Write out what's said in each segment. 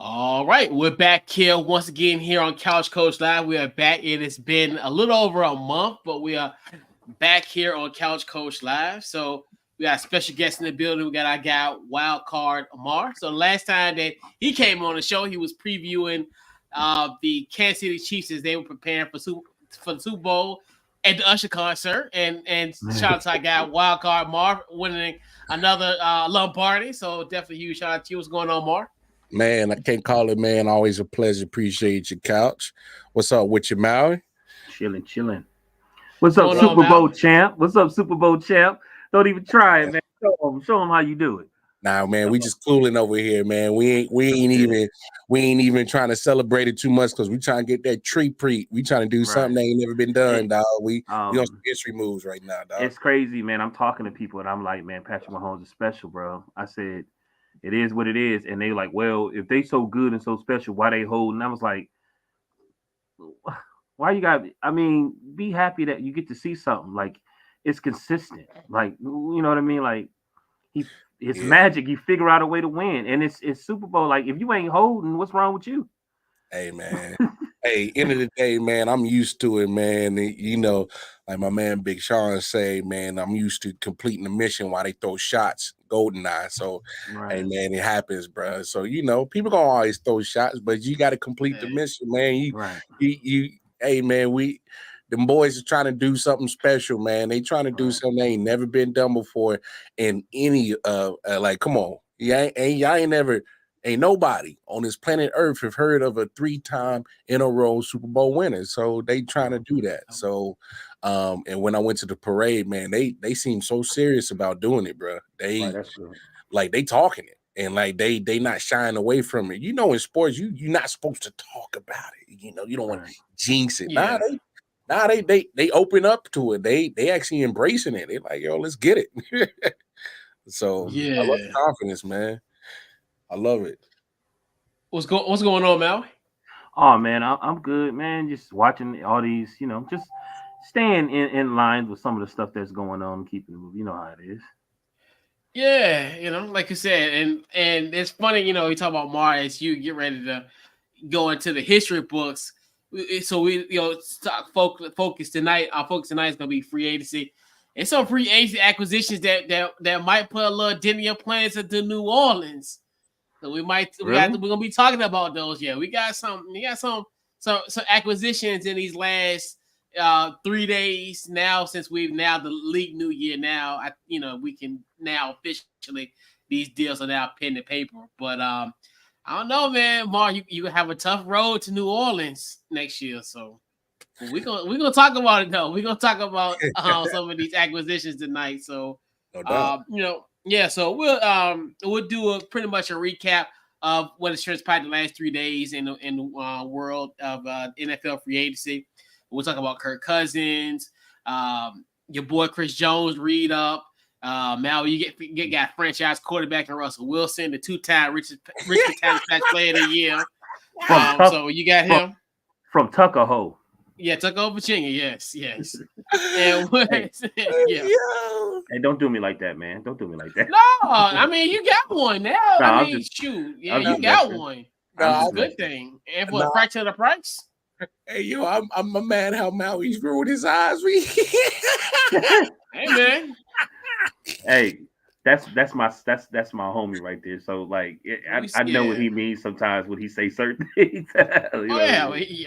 All right, we're back here once again here on Couch Coach Live. We are back. It has been a little over a month, but we are back here on Couch Coach Live. So we got special guests in the building. We got our guy Wild Card Amar. So last time that he came on the show, he was previewing the Kansas City Chiefs as they were preparing for the Super Bowl at the Usher concert. And shout out to our guy Wild Card Amar winning another Lombardi. So definitely huge shout out to you. What's going on, Amar? Man, I can't call it, man. Always a pleasure. Appreciate your couch. What's up with you, Maui? Chilling. What's up, Super Bowl champ? What's up, Super Bowl champ? Don't even try it, man. Show them how you do it. Nah, man, we just cooling over here, man. We ain't even trying to celebrate it too much because we trying to get that treat. We trying to do something that ain't never been done, dog. We on some history moves right now, dog. It's crazy, man. I'm talking to people and I'm like, man, Patrick Mahomes is special, bro. I said, it is what it is. And they like, well, if they so good and so special, why they holding? I was like, why you got, I mean, be happy that you get to see something. Like, it's consistent. Like, you know what I mean? Like, it's magic. You figure out a way to win. And it's Super Bowl. Like, if you ain't holding, what's wrong with you? Hey, man. Hey, end of the day, man, I'm used to it, man. You know, like my man Big Sean say, man, I'm used to completing the mission while they throw shots, GoldenEye. So, hey, man, it happens, bro. So, you know, people gonna always throw shots, but you got to complete the mission, man. Hey, man, them boys are trying to do something special, man. They trying to do something they ain't never been done before in any like, come on, y'all ain't never. Ain't nobody on this planet Earth have heard of a 3-time in a row Super Bowl winner. So they trying to do that. So, and when I went to the parade, man, they seem so serious about doing it, bro. Like they talking it, and like they not shying away from it. You know, in sports, you're not supposed to talk about it. You know, you don't want to jinx it. Yeah. They open up to it. They actually embracing it. They like, yo, let's get it. So I love the confidence, man. I love it. What's going on, Mal? Oh man, I'm good, man. Just watching all these, you know, just staying in line with some of the stuff that's going on, keeping it moving. You know how it is. Yeah, you know, like you said, and it's funny, you know, you talk about Mar as you get ready to go into the history books. So we, you know, focus tonight. Our focus tonight is gonna be free agency. And some free agency acquisitions that might put a little dent in your plans into New Orleans. So we're gonna be talking about those. Yeah, we got some acquisitions in these last 3 days now, since we've now the league new year now. We can now officially, these deals are now pen to paper. But I don't know, man. Mark, you have a tough road to New Orleans next year, so we're gonna talk about it though. We're gonna talk about some of these acquisitions tonight. So no doubt. So we'll do pretty much a recap of what has transpired the last 3 days in the world of NFL free agency. We'll talk about Kirk Cousins, your boy Chris Jones, read up. Mal, you got franchise quarterback in Russell Wilson, the 2-time richest tax player of the year. So you got him from Tuckahoe. Yeah, Tuckahoe, Virginia. Yes. And Hey, don't do me like that, man. Don't do me like that. No, I mean you got one now. No, I mean, shoot, yeah, you got one. That's a good thing. And for a fraction of the price. Hey, yo, I'm mad how Maui's ruined his eyes. Hey, man. Hey, that's my homie right there. So like, I know what he means sometimes when he say certain things. I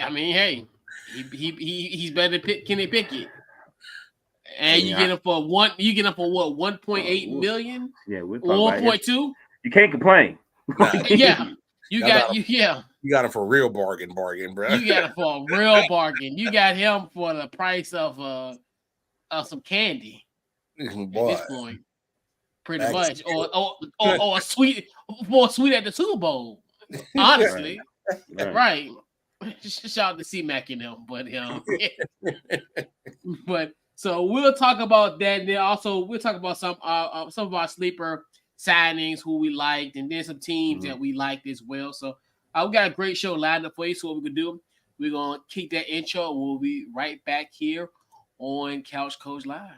mean, hey, he's better than Kenny Pickett. And you get him for what? 1.8 million? Yeah, we're 1.2. You can't complain. Yeah, you got him for a real bargain, bro. You got him for a real bargain. You got him for the price of some candy. Boy. At this point, pretty much, or a sweet at the Super Bowl. Honestly, right. Shout out to C-Mac and him, but so we'll talk about that. And then also we'll talk about some of our sleeper signings who we liked, and then some teams that we liked as well. So we got a great show lined up for you. So what we can do, we're gonna keep that intro, and we'll be right back here on Couch Coach Live.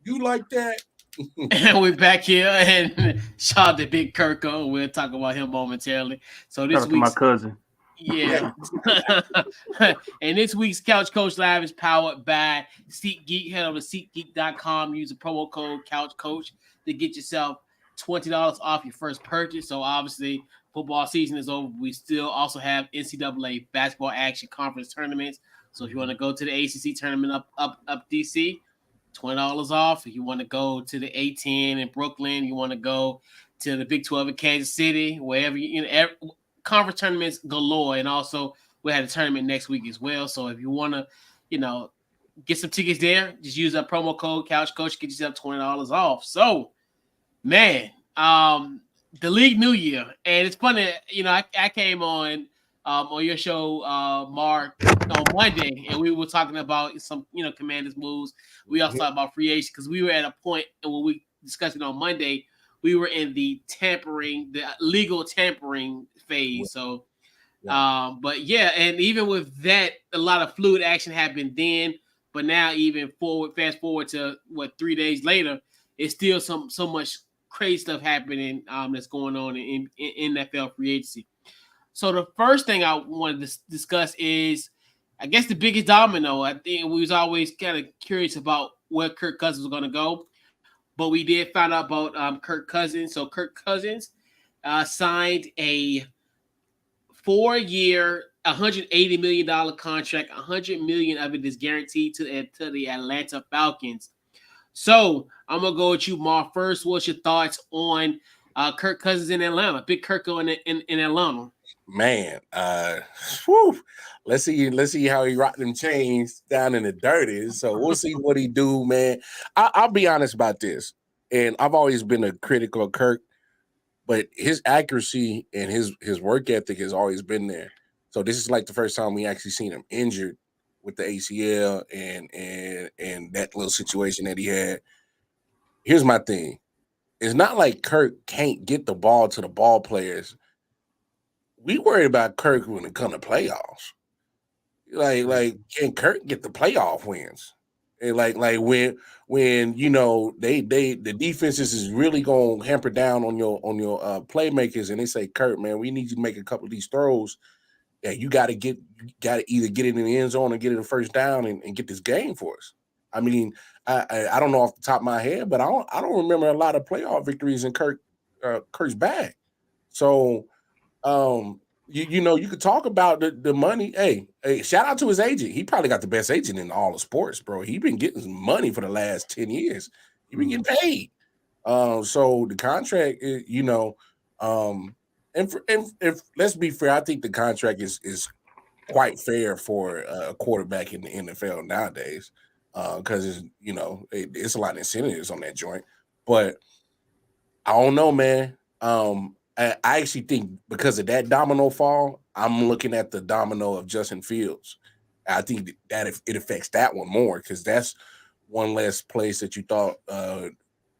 You like that? And we're back here, and shout out to Big Kirko. We'll talk about him momentarily. So Shout this out to my week's cousin. yeah, and this week's Couch Coach Live is powered by SeatGeek. Head over to SeatGeek.com. Use the promo code Couch Coach to get yourself $20 off your first purchase. So obviously, football season is over. We still also have NCAA basketball action conference tournaments. So if you want to go to the ACC tournament up DC, $20 off. If you want to go to the A10 in Brooklyn, you want to go to the Big 12 in Kansas City, wherever conference tournaments galore. And also we had a tournament next week as well. So if you want to, get some tickets there, just use that promo code Couch Coach, get yourself $20 off. So, man, the league new year, and it's funny. I came on your show, Mark, on Monday, and we were talking about some Commanders moves. We also talked about free agents because we were at a point, and when we discussed it on Monday, we were in the legal tampering phase. So, but yeah, and even with that, a lot of fluid action happened then. But now, even fast forward to 3 days later, it's still so much crazy stuff happening that's going on in NFL free agency. So the first thing I wanted to discuss is, I guess, the biggest domino. I think we was always kind of curious about where Kirk Cousins was going to go, but we did find out about Kirk Cousins. So Kirk Cousins signed a 4-year, $180 million contract. $100 million of it is guaranteed to the Atlanta Falcons. So I'm gonna go with you, Mark. First, what's your thoughts on Kirk Cousins in Atlanta? Big Kirko in Atlanta. Man, let's see how he rocked them chains down in the dirty. So we'll see what he do, man. I'll be honest about this, and I've always been a critic of Kirk, but his accuracy and his work ethic has always been there. So this is like the first time we actually seen him injured with the ACL and that little situation that he had. Here's my thing. It's not like Kirk can't get the ball to the ball players. We worry about Kirk when it comes to playoffs. Like can Kirk get the playoff wins? And like when the defenses is really gonna hamper down on your playmakers, and they say, Kirk, man, we need you to make a couple of these throws. Yeah, you gotta either get it in the end zone or get it a first down and get this game for us. I mean, I don't know off the top of my head, but I don't remember a lot of playoff victories in Kirk's bag. So you could talk about the money. Hey, shout out to his agent. He probably got the best agent in all of sports, bro. He been getting some money for the last 10 years. He been getting paid. So the contract, and let's be fair, I think the contract is quite fair for a quarterback in the NFL nowadays, because it's a lot of incentives on that joint. But I don't know, man. I actually think because of that domino fall, I'm looking at the domino of Justin Fields. I think that it affects that one more because that's one less place that you thought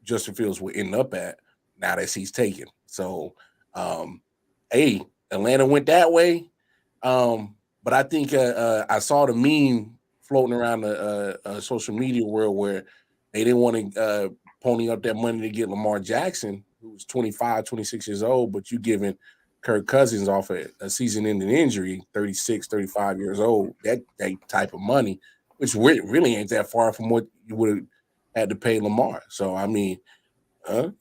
Justin Fields would end up at now that he's taken. So, Atlanta went that way. But I think I saw the meme floating around the social media world where they didn't want to pony up that money to get Lamar Jackson, who's 25, 26 years old, but you giving Kirk Cousins off a season-ending injury, 36, 35 years old, that type of money, which really ain't that far from what you would have had to pay Lamar. So, I mean, I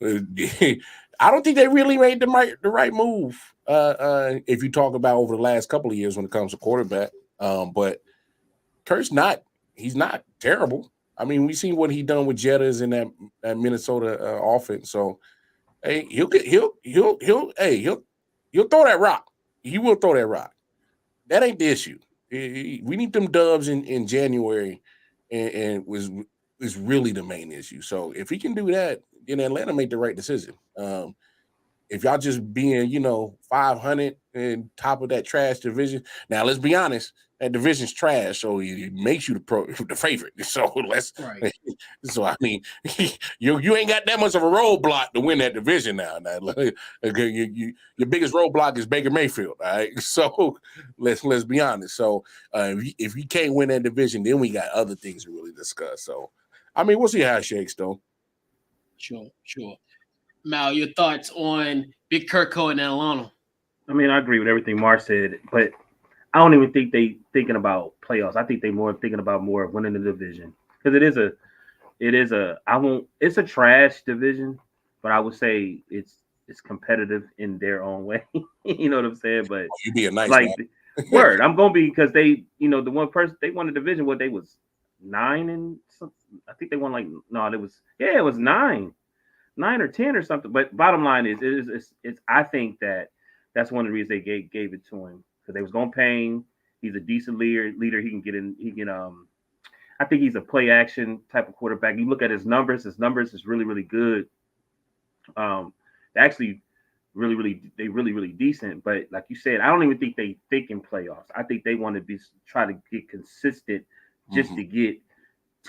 don't think they really made the right move if you talk about over the last couple of years when it comes to quarterback. But Kirk's he's not terrible. I mean, we seen what he done with Jettas in that Minnesota offense. So, hey, he'll throw that rock. He will throw that rock. That ain't the issue. We need them dubs in January, and is really the main issue. So if he can do that, then Atlanta made the right decision. If y'all just being 500 and top of that trash division, now let's be honest, that division's trash, so it makes you the favorite. So right. So I mean, you ain't got that much of a roadblock to win that division now. Your biggest roadblock is Baker Mayfield. All right, so let's be honest. So if you can't win that division, then we got other things to really discuss. So I mean, we'll see how it shakes though. Sure. Mal, your thoughts on Big Kirko and Atlanta? I mean, I agree with everything Mar said, but I don't even think they thinking about playoffs. I think they more thinking about more of winning the division because it's a trash division, but I would say it's competitive in their own way. You know what I'm saying? But You being nice, like man. word, I'm gonna be because they, the one person they won the division. What they was 9 and something. I think they won it was 9 or 10 or something. But bottom line is it's I think that's one of the reasons they gave it to him because they was gonna pay him. He's a decent leader. He can get in. He can I think he's a play action type of quarterback. You look at his numbers. His numbers is really really good. Actually, really decent. But like you said, I don't even think they think in playoffs. I think they want to try to get consistent just to get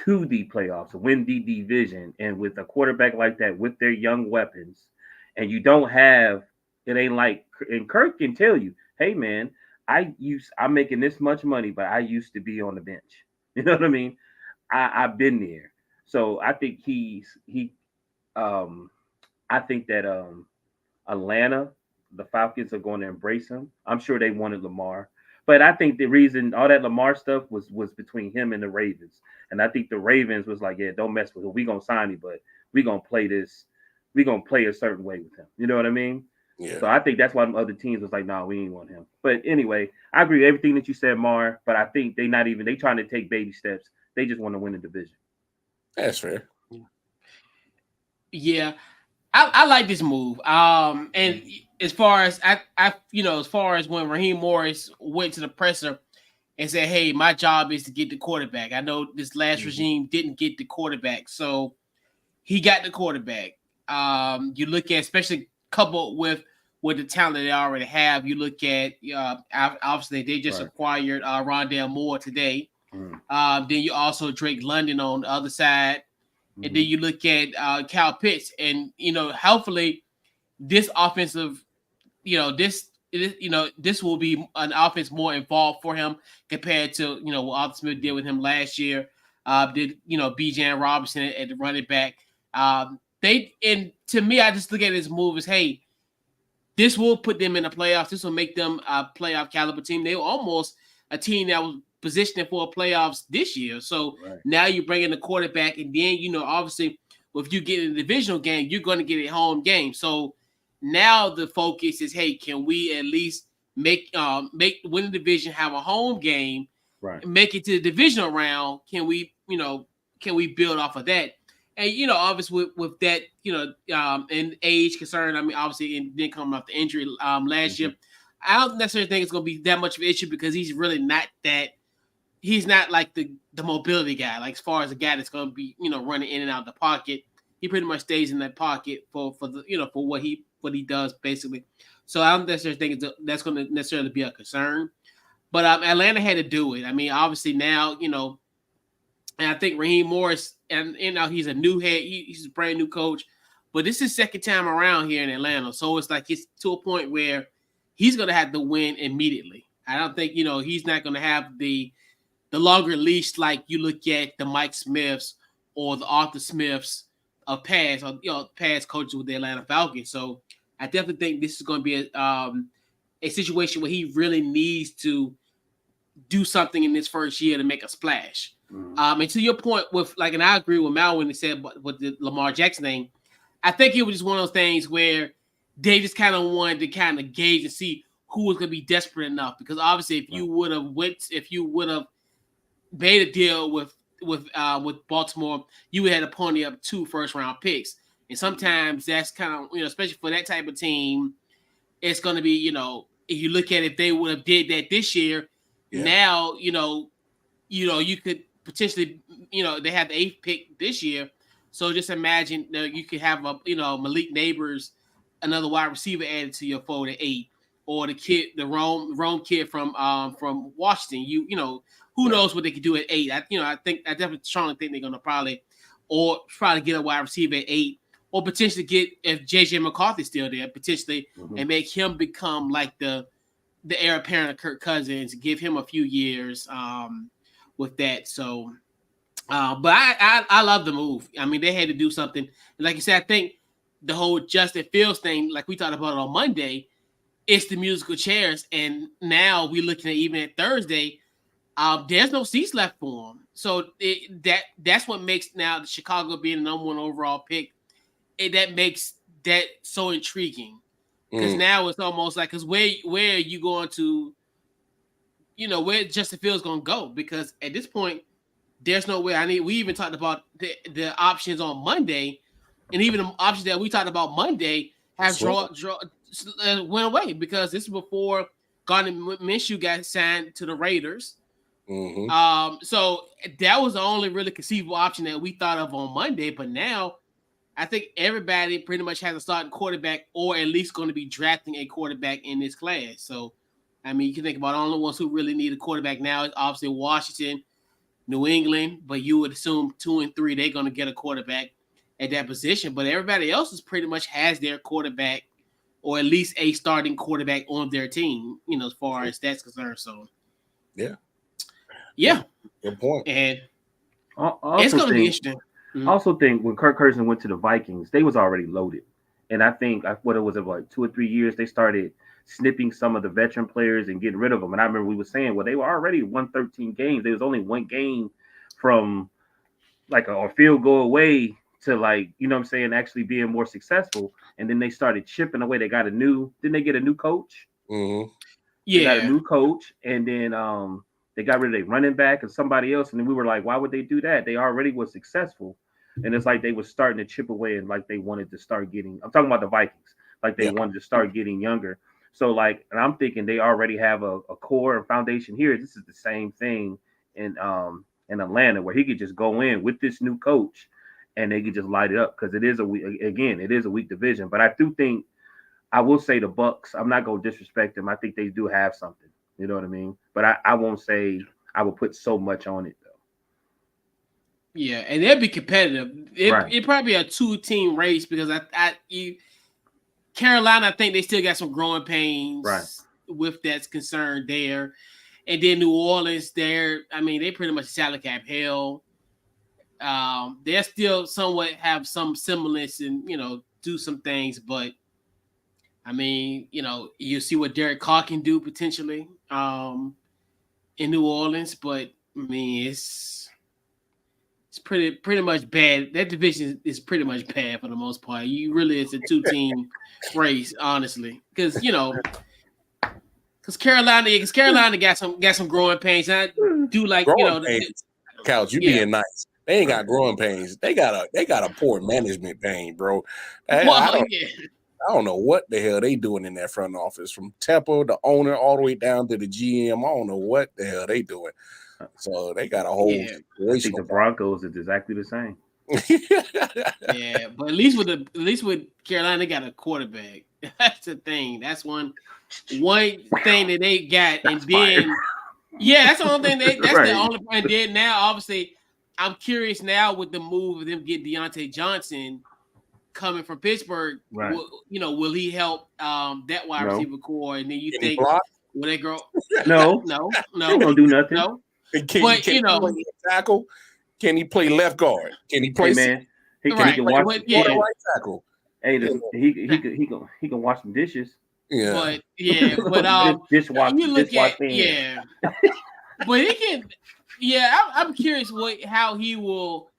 to the playoffs, win the division. And with a quarterback like that, with their young weapons, and you don't have it ain't like and Kirk can tell you, hey man, I'm making this much money, but I used to be on the bench. You know what I mean? I've been there. So I think I think that Atlanta, the Falcons are going to embrace him. I'm sure they wanted Lamar. But I think the reason all that Lamar stuff was between him and the Ravens. And I think the Ravens was like, yeah, don't mess with him. We're gonna sign him, but we're gonna play this, we're gonna play a certain way with him. You know what I mean? Yeah. So I think that's why the other teams was like, no, we ain't want him. But anyway, I agree with everything that you said, Mar. But I think they trying to take baby steps. They just want to win the division. That's fair. Yeah. I like this move. And as far as as far as when Raheem Morris went to the presser and said, hey, my job is to get the quarterback. I know this last regime didn't get the quarterback, so he got the quarterback. You look at, especially coupled with the talent they already have, you look at obviously they just acquired Rondale Moore today. Then you also Drake London on the other side. And then you look at Kyle Pitts, and hopefully this offensive, this will be an offense more involved for him compared to what Arthur Smith did with him last year. Did Bijan Robinson at the running back? To me, I just look at this move as, hey, this will put them in the playoffs. This will make them a playoff caliber team. They were almost a team that was positioning for playoffs this year. So now you bring in the quarterback, and then obviously if you get in the divisional game, you're going to get a home game. So now the focus is, hey, can we at least make win the division, have a home game, make it to the divisional round? Can we build off of that? And obviously with that, and age concern, I mean, obviously it didn't come off the injury last year. I don't necessarily think it's going to be that much of an issue because he's really not that. He's not like the mobility guy, like as far as a guy that's going to be running in and out of the pocket. He pretty much stays in that pocket for the for what he does basically. So I don't necessarily think that's going to necessarily be a concern. But Atlanta had to do it. I mean, obviously now and I think Raheem Morris, and he's a new head, he's a brand new coach, but this is second time around here in Atlanta. So it's like it's to a point where he's going to have to win immediately. I don't think he's not going to have the longer leash like you look at the Mike Smiths or the Arthur Smiths of past coaches with the Atlanta Falcons. So I definitely think this is going to be a situation where he really needs to do something in this first year to make a splash. And to your point with and I agree with Mal when he said with the Lamar Jackson thing, I think it was just one of those things where they just kind of wanted to kind of gauge and see who was going to be desperate enough. Because obviously if you would have made a deal with Baltimore, you would have to pony up 2 first-round picks. And sometimes that's kind of, especially for that type of team, it's going to be, if you look at if they would have did that this year, now, you could potentially, they have the 8th pick this year. So just imagine you could have Malik Neighbors, another wide receiver added to your fold at 8, or the Rome kid from Washington. Who knows what they could do at 8? I definitely strongly think they're going to probably get a wide receiver at 8, or potentially get, if JJ McCarthy's still there, potentially and make him become like the heir apparent of Kirk Cousins, give him a few years with that. So But I love the move. I mean, they had to do something. Like you said, I think the whole Justin Fields thing, like we talked about on Monday, it's the musical chairs, and now we're looking at even at Thursday. There's no seats left for him, so that's what makes now the Chicago being the number one overall pick. That makes that so intriguing because now it's almost like because where are you going to, where Justin Fields going to go? Because at this point, there's no way. We even talked about the options on Monday, and even the options that we talked about Monday have went away because this is before Gardner Minshew got signed to the Raiders. So that was the only really conceivable option that we thought of on Monday. But now I think everybody pretty much has a starting quarterback or at least going to be drafting a quarterback in this class. So, I mean, you can think about the only ones who really need a quarterback now is obviously Washington, New England, but you would assume 2 and 3, they're going to get a quarterback at that position. But everybody else is pretty much has their quarterback or at least a starting quarterback on their team, as far as that's concerned. So, yeah. Good point. And it's going to be interesting. I also think when Kirk Cousins went to the Vikings, they was already loaded. And I think what it was like 2 or 3 years, they started snipping some of the veteran players and getting rid of them. And I remember we were saying, well, they were already won 13 games. There was only one game from like a field goal away to like, actually being more successful. And then they started chipping away. They got didn't they get a new coach? Yeah. They got a new coach. And then they got rid of their running back and somebody else. And then we were like, why would they do that? They already were successful. And it's like they were starting to chip away and like they wanted to start getting, I'm talking about the Vikings, like they wanted to start getting younger. So like, and I'm thinking they already have a core and foundation here. This is the same thing in Atlanta where he could just go in with this new coach and they could just light it up because it is a weak division. But I do think, I will say the Bucks, I'm not going to disrespect them. I think they do have something. You know what I mean? But I won't say I will put so much on it, though. Yeah, and they'll be competitive. It probably be a 2-team race because Carolina, I think they still got some growing pains with that's concerned there. And then New Orleans, they pretty much salary cap hell. They're still somewhat have some semblance and, do some things, but I mean, you see what Derek Carr can do potentially in New Orleans, but I mean, it's pretty much bad. That division is pretty much bad for the most part. It's a 2-team race, honestly, because Carolina got some growing pains. And I do like pains. Couch, you being nice. They ain't got growing pains. They got a poor management pain, bro. I don't know what the hell they doing in that front office, from Temple, the owner, all the way down to the GM. I don't know what the hell they doing. So they got a whole situation. I think the Broncos is exactly the same. Yeah, but at least with Carolina, they got a quarterback. That's the thing. That's one thing that they got, and then that's the only thing that's the only point. And then now, obviously, I'm curious now with the move of them getting Deontay Johnson coming from Pittsburgh. Right. Will he help that wide receiver core? And then you think will they grow? No, they don't do nothing. No. Can he play tackle? Can he play left guard? Can he play? He can watch right tackle. Hey, he can wash some dishes. Yeah, but dishwash. You look at but he can. Yeah, I'm curious how he will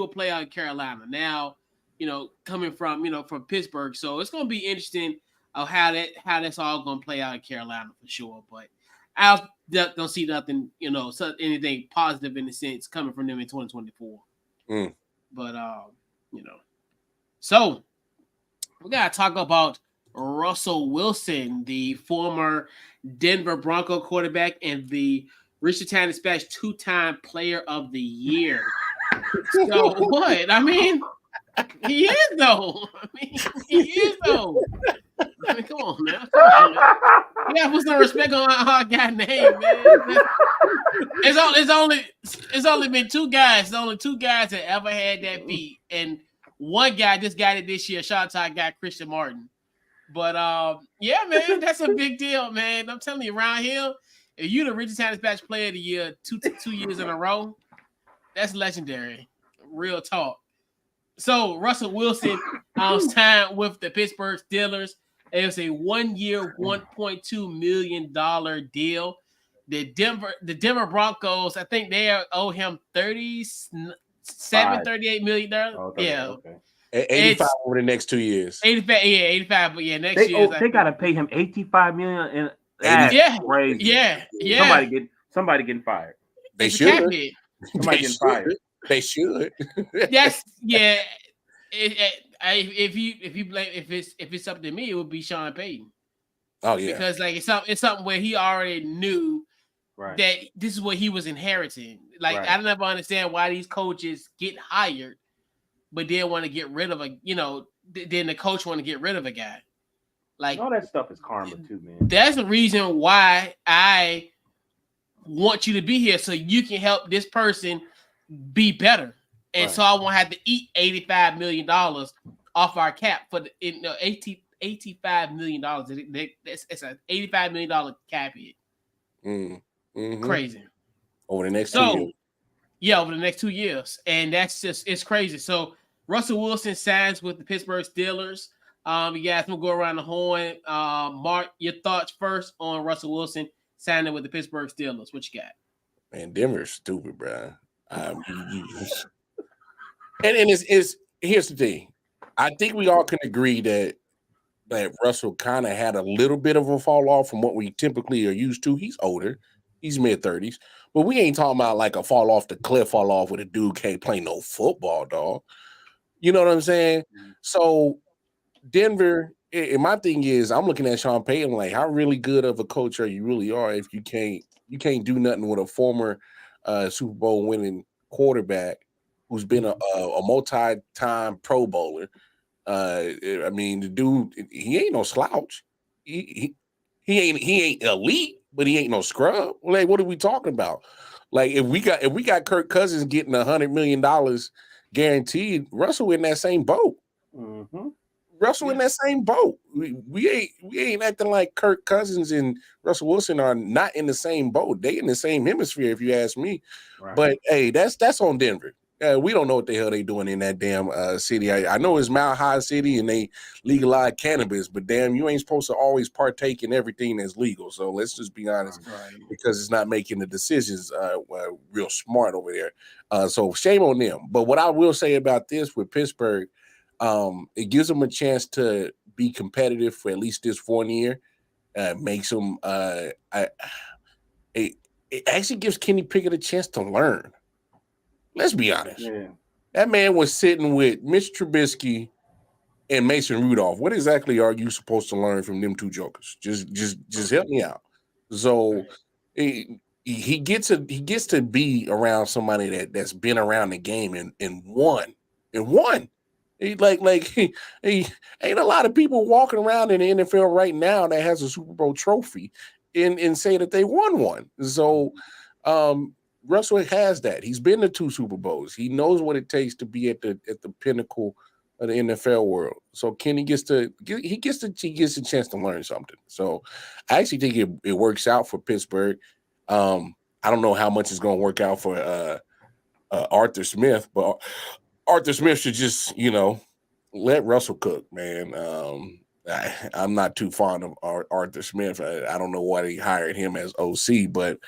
play out in Carolina now. Coming from Pittsburgh, so it's going to be interesting of how that's all going to play out in Carolina for sure. But I don't see nothing, anything positive in the sense coming from them in 2024. But so we gotta talk about Russell Wilson, the former Denver Bronco quarterback and the Richard Town Dispatch 2-time Player of the Year. So what? I mean, he is though. I mean, come on now. Yeah, put some respect on our guy name, man. It's only been 2 guys. There's only 2 guys that ever had that beat, and one guy just got it this year. Shout out got Christian Martin. But man, that's a big deal, man. I'm telling you, around here, if you the Richard Town Dispatch Player of the Year 2 years in a row, That's legendary. Real talk. So Russell Wilson signed with the Pittsburgh Steelers. It was a 1-year, $1.2 million deal. The Denver Broncos, I think they owe him $38 million. Oh, Yeah. Okay. 85 over the next 2 years. 85, yeah, 85, but yeah, next year. They gotta pay him $85 million, and that's crazy. Yeah. Somebody getting fired. They It's a should. cap hit. Somebody getting fired. They should. That's yeah. If it's up to me, it would be Sean Payton. Oh yeah, because like it's something where he already knew that this is what he was inheriting. Like I don't ever understand why these coaches get hired, but they want to get rid of then the coach want to get rid of a guy. Like all that stuff is karma too, man. That's the reason why I want you to be here so you can help this person be better. And so I won't have to eat $85 million off our cap for the $85 million. It's an $85 million cap hit. Mm-hmm. Crazy. Over the next 2 years. Yeah, over the next 2 years. And it's crazy. So Russell Wilson signs with the Pittsburgh Steelers. You guys will go around the horn. Mark, your thoughts first on Russell Wilson signing with the Pittsburgh Steelers. What you got? Man, Denver's stupid, bro. And it's here's the thing. I think we all can agree that Russell kind of had a little bit of a fall off from what we typically are used to. He's older. He's mid-30s. But we ain't talking about like a fall off the cliff, fall off with a dude can't play no football, dog. You know what I'm saying? So Denver, and my thing is, I'm looking at Sean Payton like, how really good of a coach are you really are if you can't do nothing with a former Super Bowl winning quarterback who's been a multi-time Pro Bowler. I mean, the dude, he ain't no slouch. He ain't elite, but he ain't no scrub. Like, what are we talking about? Like, if we got Kirk Cousins getting $100 million guaranteed, Russell in that same boat. Mm-hmm. Russell in that same boat. We ain't acting like Kirk Cousins and Russell Wilson are not in the same boat. They in the same hemisphere, if you ask me. Right. But hey, that's on Denver. We don't know what the hell they doing in that damn city. I know it's Mile High City and they legalize cannabis, but damn, you ain't supposed to always partake in everything that's legal. So let's just be honest, because it's not making the decisions real smart over there. So shame on them. But what I will say about this with Pittsburgh, it gives them a chance to be competitive for at least this 1 year. Makes them. It actually gives Kenny Pickett a chance to learn. Let's be honest. Yeah. That man was sitting with Mitch Trubisky and Mason Rudolph. What exactly are you supposed to learn from them two jokers? Just help me out. So he gets to be around somebody that's been around the game and won. He ain't a lot of people walking around in the NFL right now that has a Super Bowl trophy and say that they won one. So Russell has that. He's been to 2 Super Bowls. He knows what it takes to be at the pinnacle of the NFL world. So Kenny gets a chance to learn something. So I actually think it works out for Pittsburgh. I don't know how much it's going to work out for Arthur Smith, but Arthur Smith should just let Russell cook, man. I'm not too fond of Arthur Smith. I don't know why they hired him as OC, but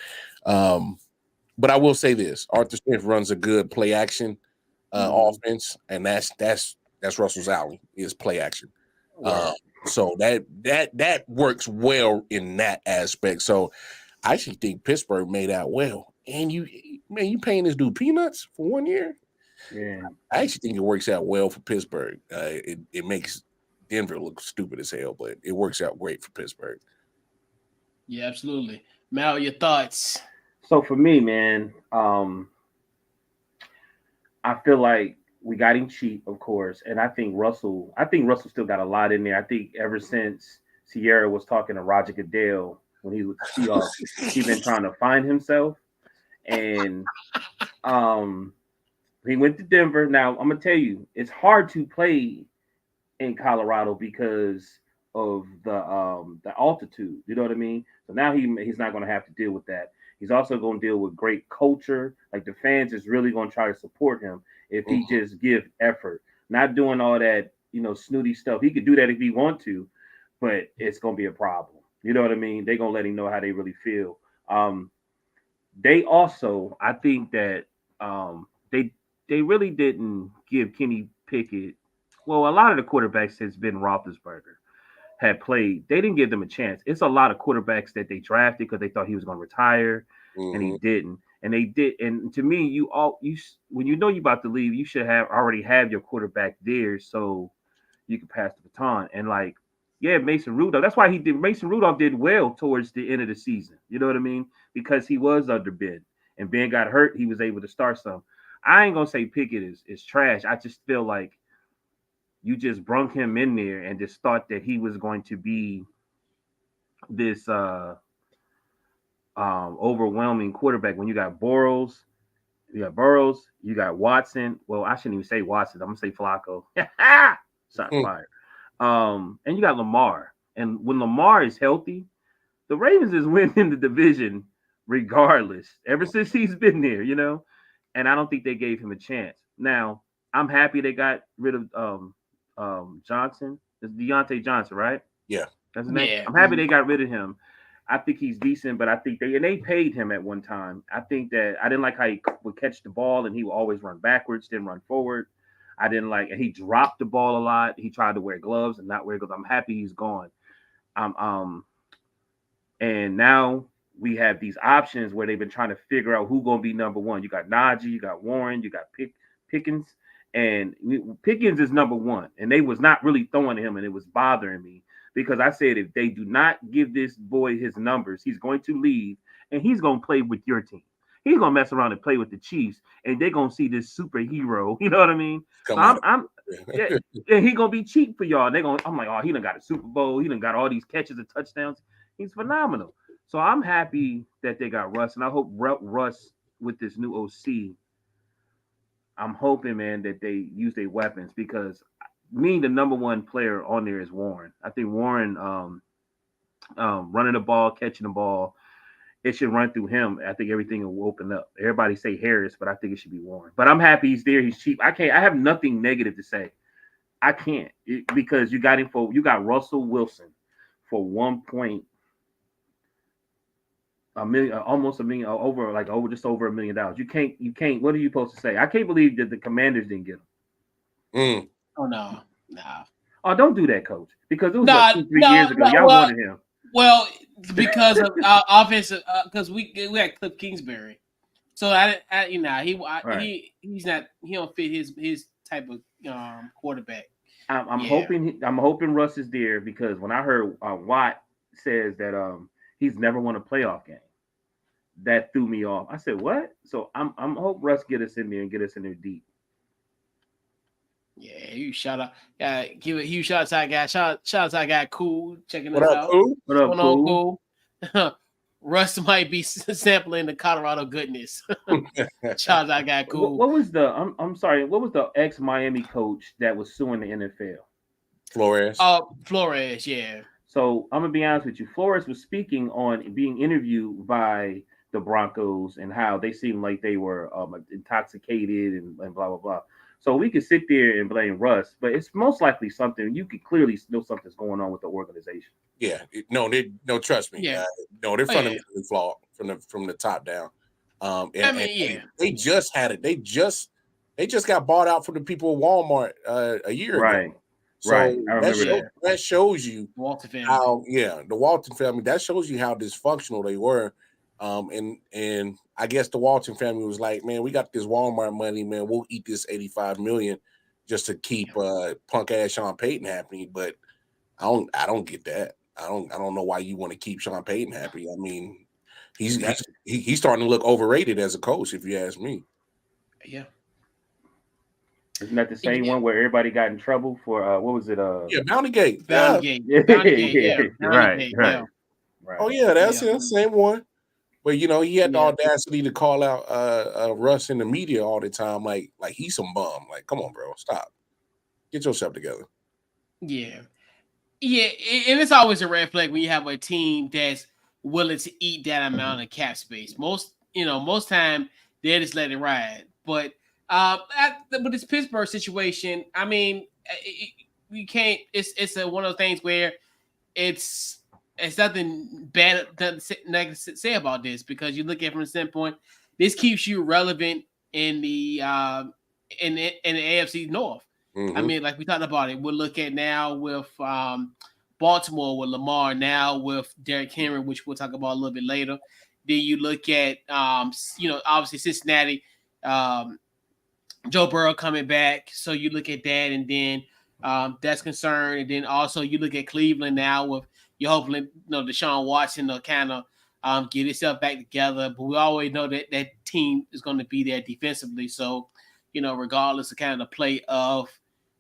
I will say this: Arthur Smith runs a good play action offense, and that's Russell's alley is play action. Wow. So that works well in that aspect. So I actually think Pittsburgh made out well. And you paying this dude peanuts for 1 year? Yeah, I actually think it works out well for Pittsburgh. It makes Denver look stupid as hell, but it works out great for Pittsburgh. Yeah, absolutely. Mal, your thoughts? So for me, man, I feel like we got him cheap, of course, and I think Russell still got a lot in there. I think ever since Sierra was talking to Roger Goodell when he was with the Seahawks, he's been trying to find himself, and he went to Denver. Now I'm gonna tell you, it's hard to play in Colorado because of the altitude. You know what I mean? So now he's not gonna have to deal with that. He's also going to deal with great culture. Like the fans is really going to try to support him if he just give effort, not doing all that, snooty stuff. He could do that if he want to, but it's going to be a problem. You know what I mean? They're going to let him know how they really feel. They also, I think that they really didn't give Kenny Pickett. Well, a lot of the quarterbacks has been Roethlisberger had played. They didn't give them a chance. It's a lot of quarterbacks that they drafted because they thought he was going to retire, and he didn't. And they did. And to me, when you know you're about to leave, you should already have your quarterback there so you can pass the baton. And Mason Rudolph. That's why Mason Rudolph did well towards the end of the season. You know what I mean? Because he was under Ben, and Ben got hurt. He was able to start some. I ain't gonna say Pickett is trash. I just feel like you just brung him in there and just thought that he was going to be this overwhelming quarterback when you got Burrows, you got Watson. Well, I shouldn't even say Watson. I'm gonna say Flacco. Shot fired. And you got Lamar. And when Lamar is healthy, the Ravens is winning the division regardless. Ever since he's been there, and I don't think they gave him a chance. Now, I'm happy they got rid of Johnson. It's Deontay Johnson, right? Yeah. That's his name. Yeah. I'm happy they got rid of him. I think he's decent, but I think they paid him at one time. I think that I didn't like how he would catch the ball and he would always run backwards, then run forward. I didn't like, and he dropped the ball a lot. He tried to wear gloves and not wear gloves. I'm happy he's gone. And now we have these options where they've been trying to figure out who's going to be number one. You got Najee, you got Warren, you got Pickens, and Pickens is number one. And they was not really throwing him, and it was bothering me because I said if they do not give this boy his numbers, he's going to leave and he's going to play with your team. He's gonna mess around and play with the Chiefs, and they're gonna see this superhero. You know what I mean? And he gonna be cheap for y'all. I'm like, oh, he done got a Super Bowl. He done got all these catches and touchdowns. He's phenomenal. So I'm happy that they got Russ, and I hope Russ with this new OC. I'm hoping, man, that they use their weapons because the number one player on there is Warren. I think Warren, running the ball, catching the ball. It should run through him. I think everything will open up. Everybody say Harris, but I think it should be Warren. But I'm happy he's there. He's cheap. I have nothing negative to say. I can't because you got Russell Wilson for $1.1 million, almost $1 million, just over $1 million. You can't. What are you supposed to say? I can't believe that the Commanders didn't get him. Oh no. Oh, don't do that, Coach. Because it was 2-3 years ago. Y'all wanted him. Well, because of offensive, because we had Cliff Kingsbury, so he don't fit his type of quarterback. I'm hoping Russ is there because when I heard Watt says that he's never won a playoff game, that threw me off. I said what? So I'm hope Russ get us in there and get us in there deep. Yeah, you shout out. Give a huge shout out to that guy. Shout out to that guy. Cool, checking us out. Cool? What up, Cool? Russ might be sampling the Colorado goodness. Shout out to that guy. Cool. What was the? I'm sorry. What was the ex-Miami coach that was suing the NFL? Flores. Flores. Yeah. So I'm gonna be honest with you. Flores was speaking on being interviewed by the Broncos and how they seemed like they were intoxicated and blah blah blah. So we could sit there and blame Russ, but it's most likely something you could clearly know something's going on with the organization. Yeah, trust me. Yeah, they're fundamentally flawed from the top down. They just had it. They just got bought out from the people at Walmart a year ago. So I remember that shows you Walton family. The Walton family. That shows you how dysfunctional they were. And I guess the Walton family was like, man, we got this Walmart money, man. We'll eat this $85 million just to keep punk ass Sean Payton happy. But I don't get that. I don't know why you want to keep Sean Payton happy. I mean, he's starting to look overrated as a coach, if you ask me. Yeah. Isn't that the same one where everybody got in trouble for what was it? Bounty Gate. Right. Oh yeah, that's the same one. But he had the audacity to call out Russ in the media all the time, like he's some bum. Like, come on, bro, stop. Get yourself together. Yeah, and it's always a red flag when you have a team that's willing to eat that amount of cap space. Most time they just let it ride. But with this Pittsburgh situation, I mean, you can't. It's one of those things where it's nothing bad, nothing negative to say about this, because you look at it from the standpoint, this keeps you relevant in the AFC North. I mean, like we talked about it, we'll look at now with Baltimore with Lamar, now with Derrick Henry, which we'll talk about a little bit later. Then you look at obviously Cincinnati, Joe Burrow coming back. So you look at that, and then that's concerned. And then also you look at Cleveland now with you're hoping Deshaun Watson to kind of get itself back together. But we always know that that team is going to be there defensively. So, regardless of kind of the play of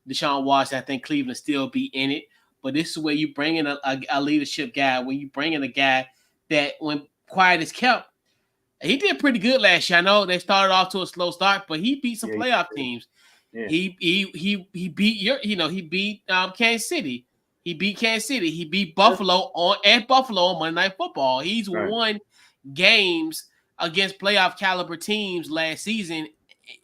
Deshaun Watson, I think Cleveland still be in it. But this is where you bring in a leadership guy, where you bring in a guy that when quiet is kept, he did pretty good last year. I know they started off to a slow start, but he beat some playoff teams. Yeah. He beat Kansas City. He beat Kansas City. He beat Buffalo at Buffalo on Monday Night Football. He's won games against playoff caliber teams last season.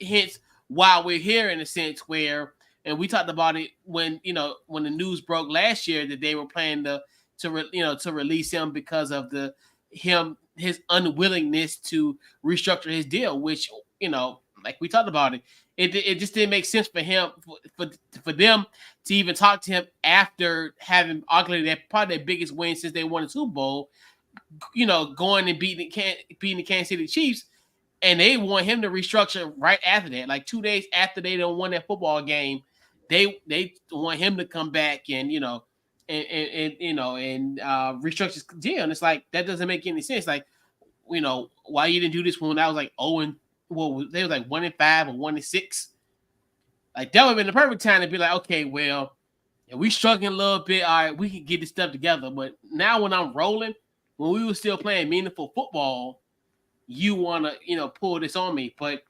Hence why we're here in a sense where, and we talked about it when the news broke last year that they were planning to release him because of his unwillingness to restructure his deal, which like we talked about it just didn't make sense for him for them to even talk to him after having arguably that probably their biggest win since they won the Super Bowl, going and beating the Kansas City Chiefs, and they want him to restructure right after that, like 2 days after they done won that football game. They want him to come back and restructure his deal, and it's like that doesn't make any sense. Like, why you didn't do this when I was like 0 they was like 1-5 or 1-6. Like that would have been the perfect time to be like, okay, well, if we struggling a little bit, all right, we can get this stuff together. But now when I'm rolling, when we were still playing meaningful football, you want to pull this on me. But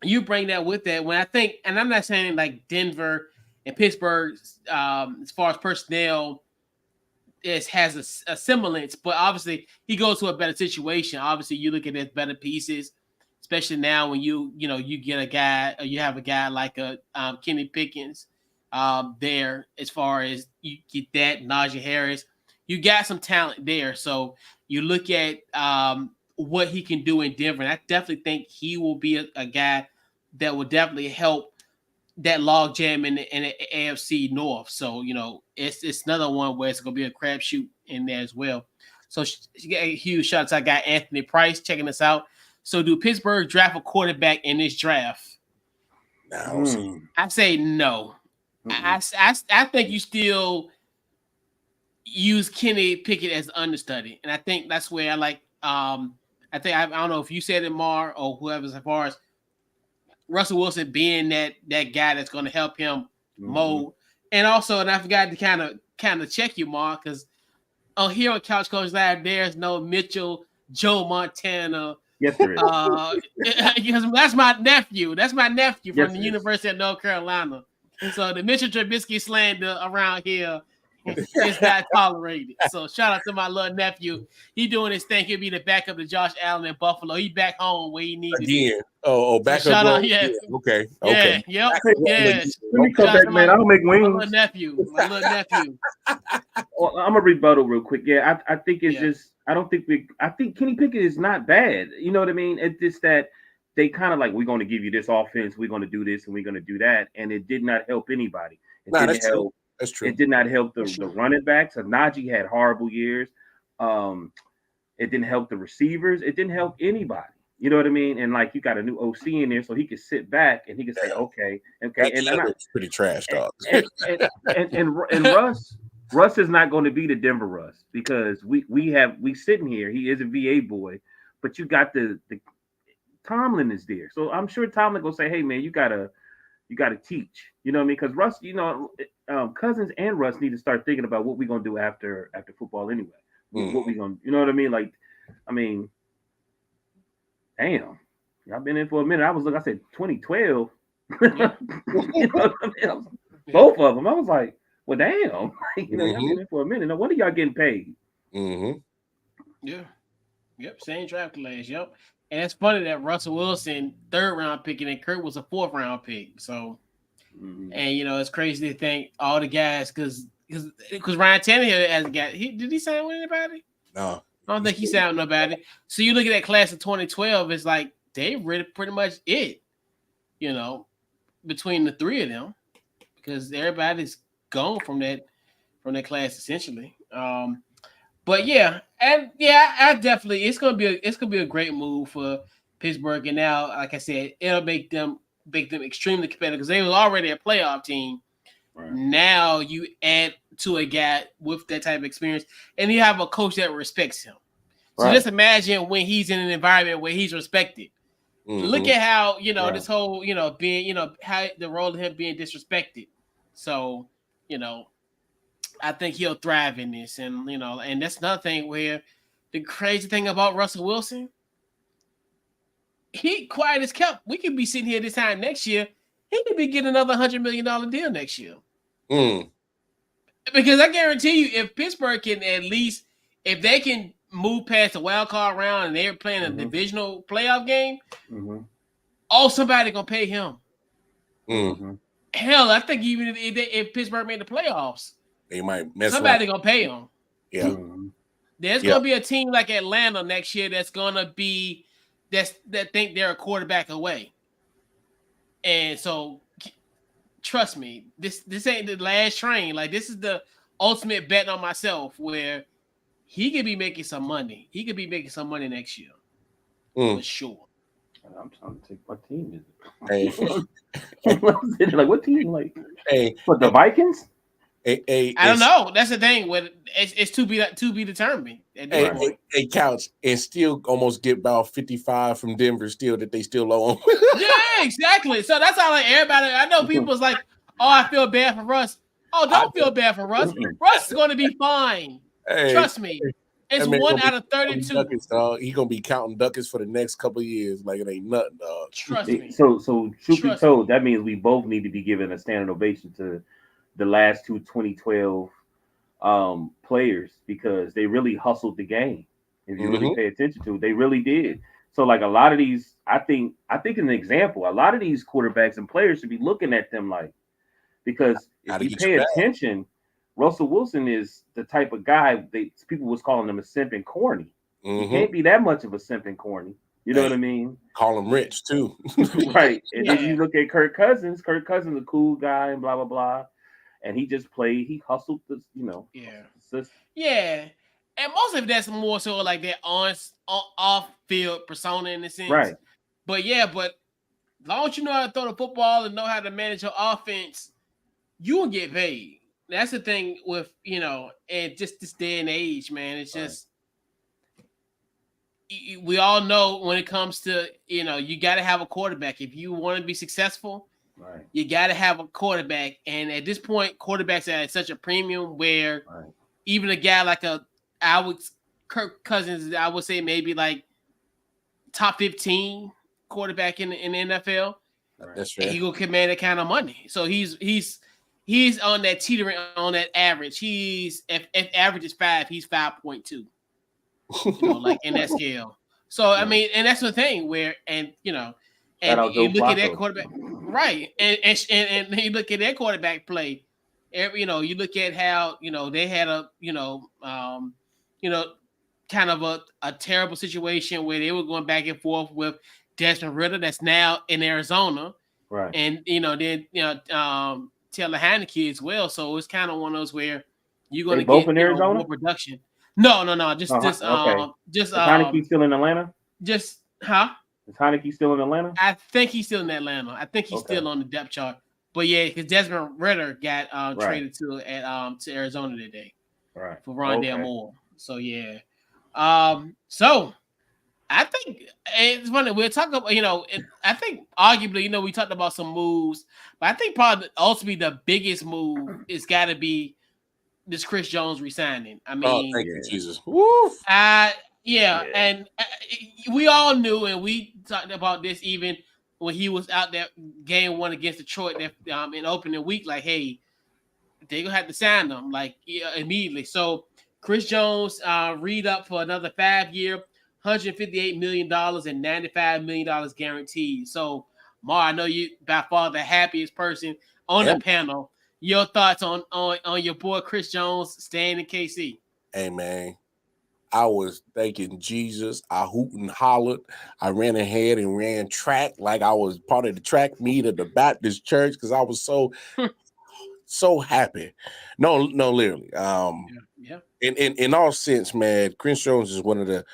you bring that with that when I think, and I'm not saying like Denver and Pittsburgh, as far as personnel, has a semblance, but obviously he goes to a better situation. Obviously, you look at his better pieces, especially now when you get a guy, or you have a guy like a Kenny Pickens there. As far as you get that Najee Harris, you got some talent there. So you look at what he can do in Denver, and I definitely think he will be a guy that will definitely help that log jam in the AFC North. So, it's another one where it's going to be a crapshoot in there as well. So a huge shout out to our guy Anthony Price checking us out. So do Pittsburgh draft a quarterback in this draft? No. I say no. I think you still use Kenny Pickett as the understudy. And I think that's where I like I don't know if you said it, Mar, or whoever's, as far as Russell Wilson being that guy that's going to help him mold. And also, and I forgot to kind of check you, Mark, because here on Couch Coach Live, there's no Mitchell, Joe Montana. Yes, there is. That's my nephew. That's my nephew from the University of North Carolina. So the Mitchell Trubisky slander around here is not tolerated. So shout out to my little nephew. He doing his thing. He'll be the backup to Josh Allen in Buffalo. He back home where he needs again. Back so up. Yeah. Okay. Yeah. Yep. Let me come back, man. I'll make wings. My little nephew. Well, I'm a rebuttal real quick. Yeah, I think it's just. I think Kenny Pickett is not bad. You know what I mean? It's just that they kind of like, we're going to give you this offense, we're going to do this, and we're going to do that, and it did not help anybody. That's true. That's true. It did not help the running backs. Najee had horrible years. It didn't help the receivers. It didn't help anybody. You know what I mean? And like, you got a new OC in there, so he could sit back and he could say, okay. And it's pretty trash, dog. And Russ is not going to be the Denver Russ, because we sitting here. He is a VA boy, but you got the Tomlin is there, so I'm sure Tomlin gonna say, hey man, you gotta teach. You know what I mean? Because Russ, Cousins and Russ need to start thinking about what we're gonna do after football anyway. What we gonna, you know what I mean? Like, I mean, damn, y'all been in for a minute. I said 2012. You know what I mean? Both of them. I was like, well, damn, y'all been in for a minute. Now, when are y'all getting paid? Yeah. Yep. Same draft class. Yep. And it's funny that Russell Wilson, 3rd-round pick, and then Kirk was a 4th-round pick. So, and it's crazy to think all the guys because Ryan Tannehill has got. Did he sign with anybody? No. I don't think he signed with nobody. So you look at that class of 2012, it's like they really pretty much it, between the 3 of them, because everybody's gone from that class essentially. But yeah, I definitely it's gonna be a great move for Pittsburgh, and now, like I said, it'll make them extremely competitive because they was already a playoff team. Right. Now you add to a guy with that type of experience, and you have a coach that respects him. So just imagine when he's in an environment where he's respected. Mm-hmm. Look at how this whole being how the role of him being disrespected. So I think he'll thrive in this, and and that's another thing where the crazy thing about Russell Wilson, he quiet as kept. We could be sitting here this time next year. He could be getting another $100 million deal next year. Because I guarantee you, if Pittsburgh can if they can move past the wild card round and they're playing a divisional playoff game, somebody gonna pay him. Hell, I think even if Pittsburgh made the playoffs, they might somebody gonna pay him. Yeah. There's gonna be a team like Atlanta next year that's gonna be that think they're a quarterback away. And so trust me, this ain't the last train. Like, this is the ultimate bet on myself where he could be making some money. He could be making some money next year. For sure. I'm trying to take my team. Like, what team? Like, what, the Vikings? I don't know. That's the thing. It's to be determined. Hey, Couch, and still almost get about 55 from Denver. Still that they still owe him. Yeah, exactly. So that's how everybody. I know people's like, oh, I feel bad for Russ. Oh, don't feel bad for Russ. Russ is going to be fine. Trust me. It's 1 out of 32. He's gonna be counting ducats for the next couple of years, like it ain't nothing, dog. Trust me. So truth be told, that means we both need to be given a standing ovation to the last 2 2012 players, because they really hustled the game. If you really pay attention to it, they really did. So like a lot of these, I think an example, a lot of these quarterbacks and players should be looking at them like, because if you pay attention, Russell Wilson is the type of guy people was calling him a simp and corny. He can't be that much of a simp and corny. You know what I mean? Call him rich too. Right. And then you look at Kirk Cousins. Kirk Cousins, a cool guy and blah, blah, blah. And he just played, he hustled this, Yeah. And most of that's more so like that off-field persona in a sense. Right. But as long as you know how to throw the football and know how to manage your offense, you will get paid. That's the thing with, and just this day and age, man. It's just, we all know when it comes to, you got to have a quarterback. If you want to be successful, you got to have a quarterback. And at this point, quarterbacks are at such a premium where even a guy like Kirk Cousins, I would say maybe like top 15 quarterback in the NFL. That's right. He will command that kind of money. So he's on that teetering on that average. If average is 5, he's 5.2. Like in that scale. So I mean, and that's the thing where, and you look at that quarterback, right? And you look at that quarterback play. You look at how they had a kind of a terrible situation where they were going back and forth with Desmond Ridder, that's now in Arizona, right? And then Taylor Heineke as well. So it's kind of one of those where you're going to get in Arizona? More production. No. Just Heineke still in Atlanta? Is Heineke still in Atlanta? I think he's still in Atlanta. I think he's still on the depth chart. But yeah, because Desmond Ridder got traded to Arizona today, right, for Rondale Moore. So yeah, so I think it's funny. We'll talk about I think arguably we talked about some moves, but I think probably ultimately the biggest move is got to be this Chris Jones resigning. I mean, thank you, Jesus. Woo. And we all knew, and we talked about this even when he was out there game 1 against Detroit in opening week. Like, hey, they're gonna have to sign them immediately. So Chris Jones read up for another 5-year, $158 million and $95 million guaranteed. So, Mar, I know you by far the happiest person on the panel. Your thoughts on your boy Chris Jones staying in KC? Hey, man, I was thanking Jesus. I hoot and hollered. I ran ahead and ran track like I was part of the track meet at the Baptist church because I was so happy. No, literally. Yeah. In all sense, man, Chris Jones is one of the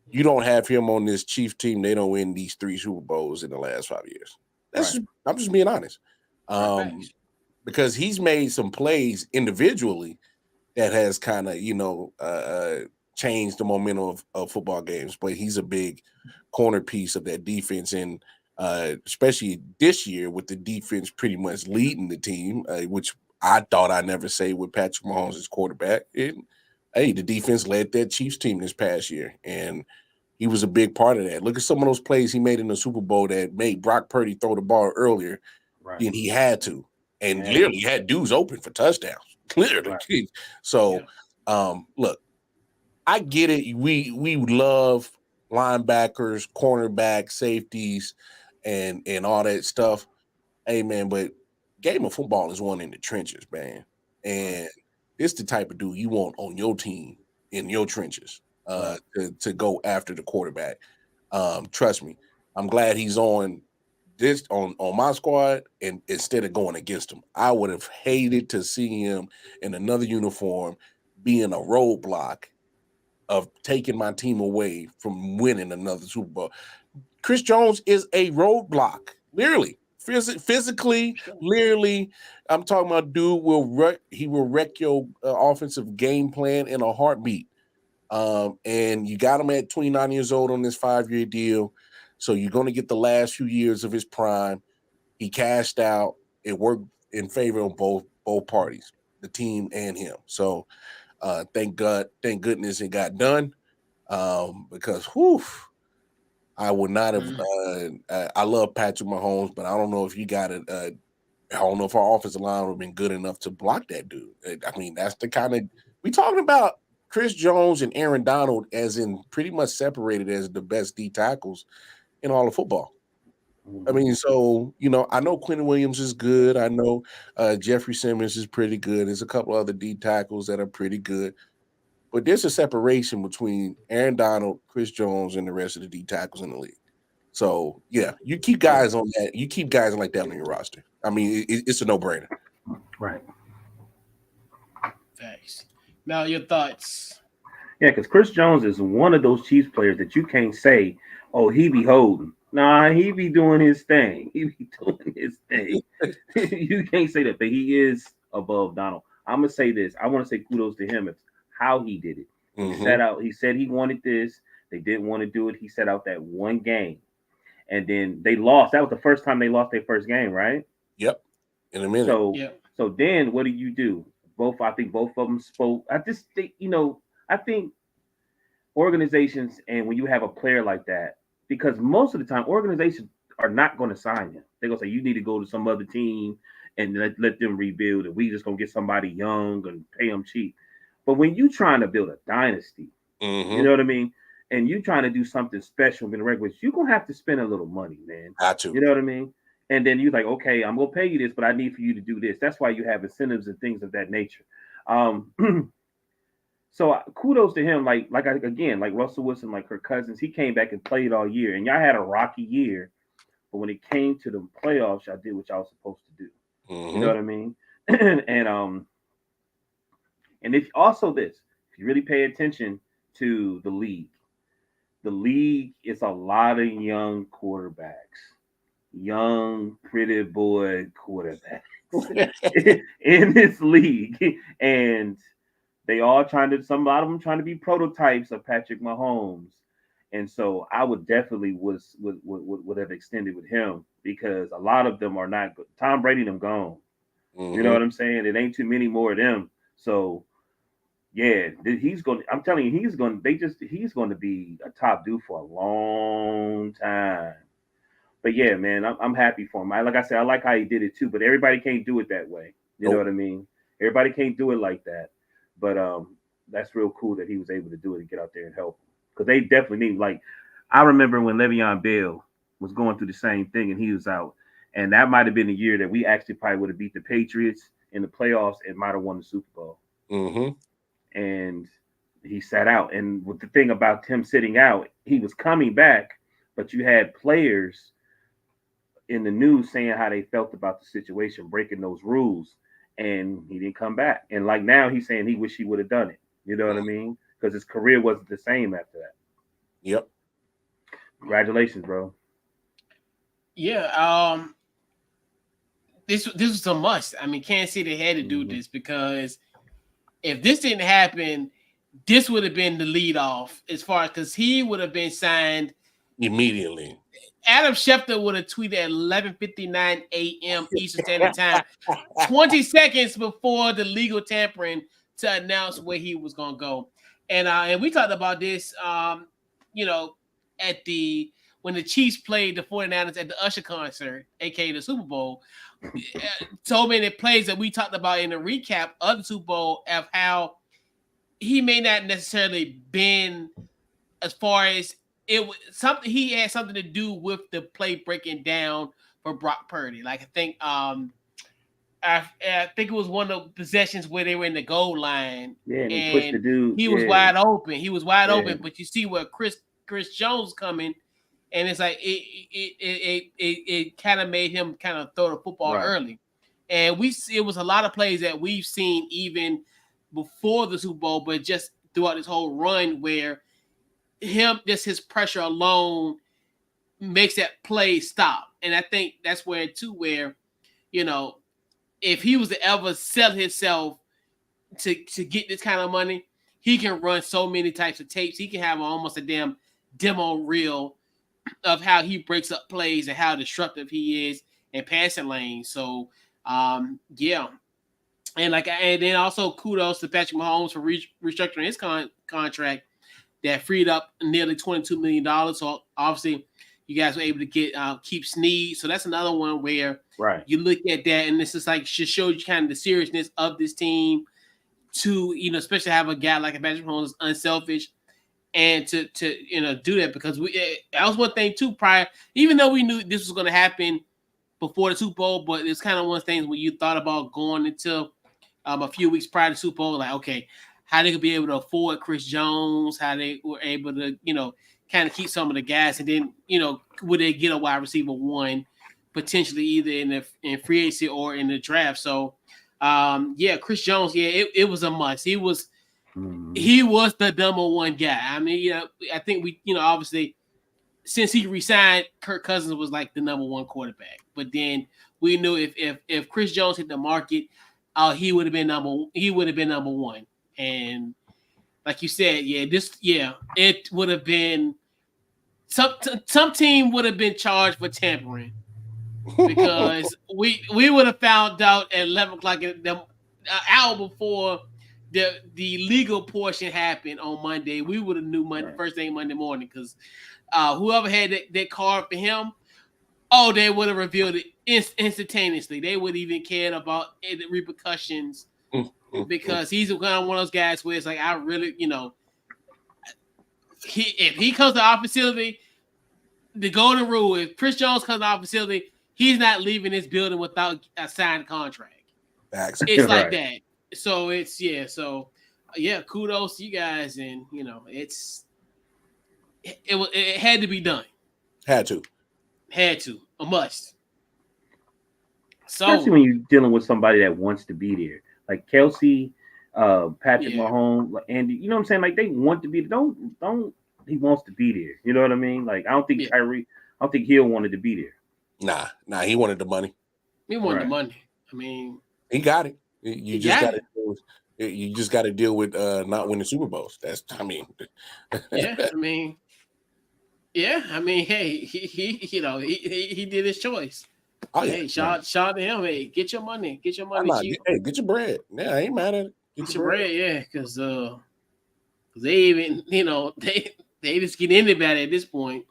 you don't have him on this Chiefs team, they don't win these 3 Super Bowls in the last 5 years. I'm just being honest. Because he's made some plays individually that has kind of, changed the momentum of football games. But he's a big corner piece of that defense. And especially this year with the defense pretty much leading the team, which I thought I'd never say with Patrick Mahomes as quarterback. The defense led that Chiefs team this past year. And he was a big part of that. Look at some of those plays he made in the Super Bowl that made Brock Purdy throw the ball earlier than he had to. And literally had dudes open for touchdowns. Literally. Right. So, look, I get it. We love linebackers, cornerbacks, safeties, and all that stuff. Hey, man, but game of football is won in the trenches, man. And it's the type of dude you want on your team in your trenches to go after the quarterback. Trust me, I'm glad he's on my squad, and instead of going against him. I would have hated to see him in another uniform being a roadblock of taking my team away from winning another Super Bowl. Chris Jones is a roadblock, literally, physically, literally. I'm talking about dude will wreck your offensive game plan in a heartbeat. And you got him at 29 years old on this 5-year deal. So you're going to get the last few years of his prime. He cashed out. It worked in favor of both parties, the team and him. So thank goodness it got done. Because I would not have. I love Patrick Mahomes, but I don't know if you got it. I don't know if our offensive line would have been good enough to block that dude. I mean, that's the kind of we talking about. Chris Jones and Aaron Donald, as in pretty much separated as the best D tackles in all of football. I mean, so, I know Quentin Williams is good. I know Jeffrey Simmons is pretty good. There's a couple other D tackles that are pretty good. But there's a separation between Aaron Donald, Chris Jones, and the rest of the D tackles in the league. So, yeah, you keep guys on that. You keep guys like that on your roster. I mean, it's a no-brainer. Right. Thanks. Now, your thoughts. Yeah, because Chris Jones is one of those Chiefs players that you can't say, oh, he be holding. Nah, he be doing his thing. He be doing his thing. You can't say that, but he is above Donald. I'm going to say this. I want to say kudos to him. It's how he did it. He said he wanted this. They didn't want to do it. He set out that one game. And then they lost. That was the first time they lost their first game, right? Yep. In a minute. So then what do? I think both of them spoke. I just think, I think organizations, and when you have a player like that, because most of the time organizations are not going to sign him. They're going to say, you need to go to some other team and let them rebuild, and we just going to get somebody young and pay them cheap. But when you're trying to build a dynasty, you know what I mean? And you're trying to do something special in the regular, you're going to have to spend a little money, man. Got to. You know what I mean? And then you're like, okay, I'm going to pay you this, but I need for you to do this. That's why you have incentives and things of that nature. So kudos to him. Like Russell Wilson, like Kirk Cousins, he came back and played all year. And y'all had a rocky year. But when it came to the playoffs, y'all did what y'all was supposed to do. You know what I mean? And if also this, if you really pay attention to the league is a lot of young quarterbacks. Young, pretty boy quarterback in this league, and they all a lot of them trying to be prototypes of Patrick Mahomes, and so I would definitely would have extended with him because a lot of them are not good. Tom Brady them gone, you know what I'm saying? It ain't too many more of them, so yeah, he's going. I'm telling you, he's going to be a top dude for a long time. But yeah, man, I'm happy for him. Like I said, I like how he did it too. But everybody can't do it that way. You know what I mean? Everybody can't do it like that. But that's real cool that he was able to do it and get out there and help because they definitely need. Like I remember when Le'Veon Bell was going through the same thing and he was out, and that might have been the year that we actually probably would have beat the Patriots in the playoffs and might have won the Super Bowl. And he sat out. And with the thing about him sitting out, he was coming back, but you had players in the news saying how they felt about the situation, breaking those rules, and he didn't come back. And like now, he's saying he wish he would have done it. You know what I mean? Because his career wasn't the same after that. Yep. Congratulations, bro. Yeah. This was a must. I mean, Kansas City had to do this because if this didn't happen, this would have been the lead off as far as because he would have been signed immediately. Adam Schefter would have tweeted at 11:59 a.m. Eastern Standard Time, 20 seconds before the legal tampering to announce where he was gonna go. And we talked about this, at when the Chiefs played the 49ers at the Usher concert, aka the Super Bowl. So many plays that we talked about in the recap of the Super Bowl of how he may not necessarily been as far as it was something he had something to do with the play breaking down for Brock Purdy. Like I think it was one of the possessions where they were in the goal line. Yeah, and he pushed the dude. He was wide open. He was wide open, but you see where Chris Jones coming, and it's like it kind of made him kind of throw the football early. And it was a lot of plays that we've seen even before the Super Bowl, but just throughout this whole run where his pressure alone makes that play stop. And I think that's where if he was to ever sell himself to get this kind of money, he can run so many types of tapes. He can have almost a damn demo reel of how he breaks up plays and how disruptive he is in passing lanes. So, yeah. And then also kudos to Patrick Mahomes for restructuring his contract that freed up nearly $22 million. So obviously you guys were able to get keep Snead. So that's another one where you look at that and this is like just shows you kind of the seriousness of this team to, especially have a guy like a Patrick Mahomes unselfish and to do that because that was one thing too prior, even though we knew this was going to happen before the Super Bowl, but it's kind of one of the things when you thought about going into a few weeks prior to the Super Bowl, like, okay, how they could be able to afford Chris Jones, how they were able to, kind of keep some of the guys, and then, would they get a wide receiver one potentially either in free agency or in the draft. So, Chris Jones, it was a must. He was the number one guy. I mean, I think we, obviously since he resigned, Kirk Cousins was like the number one quarterback. But then we knew if Chris Jones hit the market, he would have been number one. And like you said, it would have been some team would have been charged for tampering because we would have found out at 11 o'clock an hour before the legal portion happened on Monday. We would have knew first thing Monday morning because whoever had that card for him, they would have revealed it instantaneously. They wouldn't even care about the repercussions because he's kind of one of those guys where it's like, I really, if he comes to our facility, the golden rule, if Chris Jones comes to our facility, he's not leaving this building without a signed contract. It's like that. So it's, kudos to you guys. And, it had to be done. Had to. A must. So, especially when you're dealing with somebody that wants to be there, like Kelsey, Patrick Mahomes, like Andy. You know what I'm saying? Like they want to be. Don't. He wants to be there. You know what I mean? Like I don't think Kyrie. I don't think Hill wanted to be there. Nah. He wanted the money. He wanted the money. I mean, he got it. You just got to deal with not winning Super Bowls. That's. I mean. Hey, he did his choice. Hey, shout to him. Hey, get your money. Get your money. Get your bread. Yeah, I ain't mad at it. Get your bread. Yeah, because they even they just get anybody at this point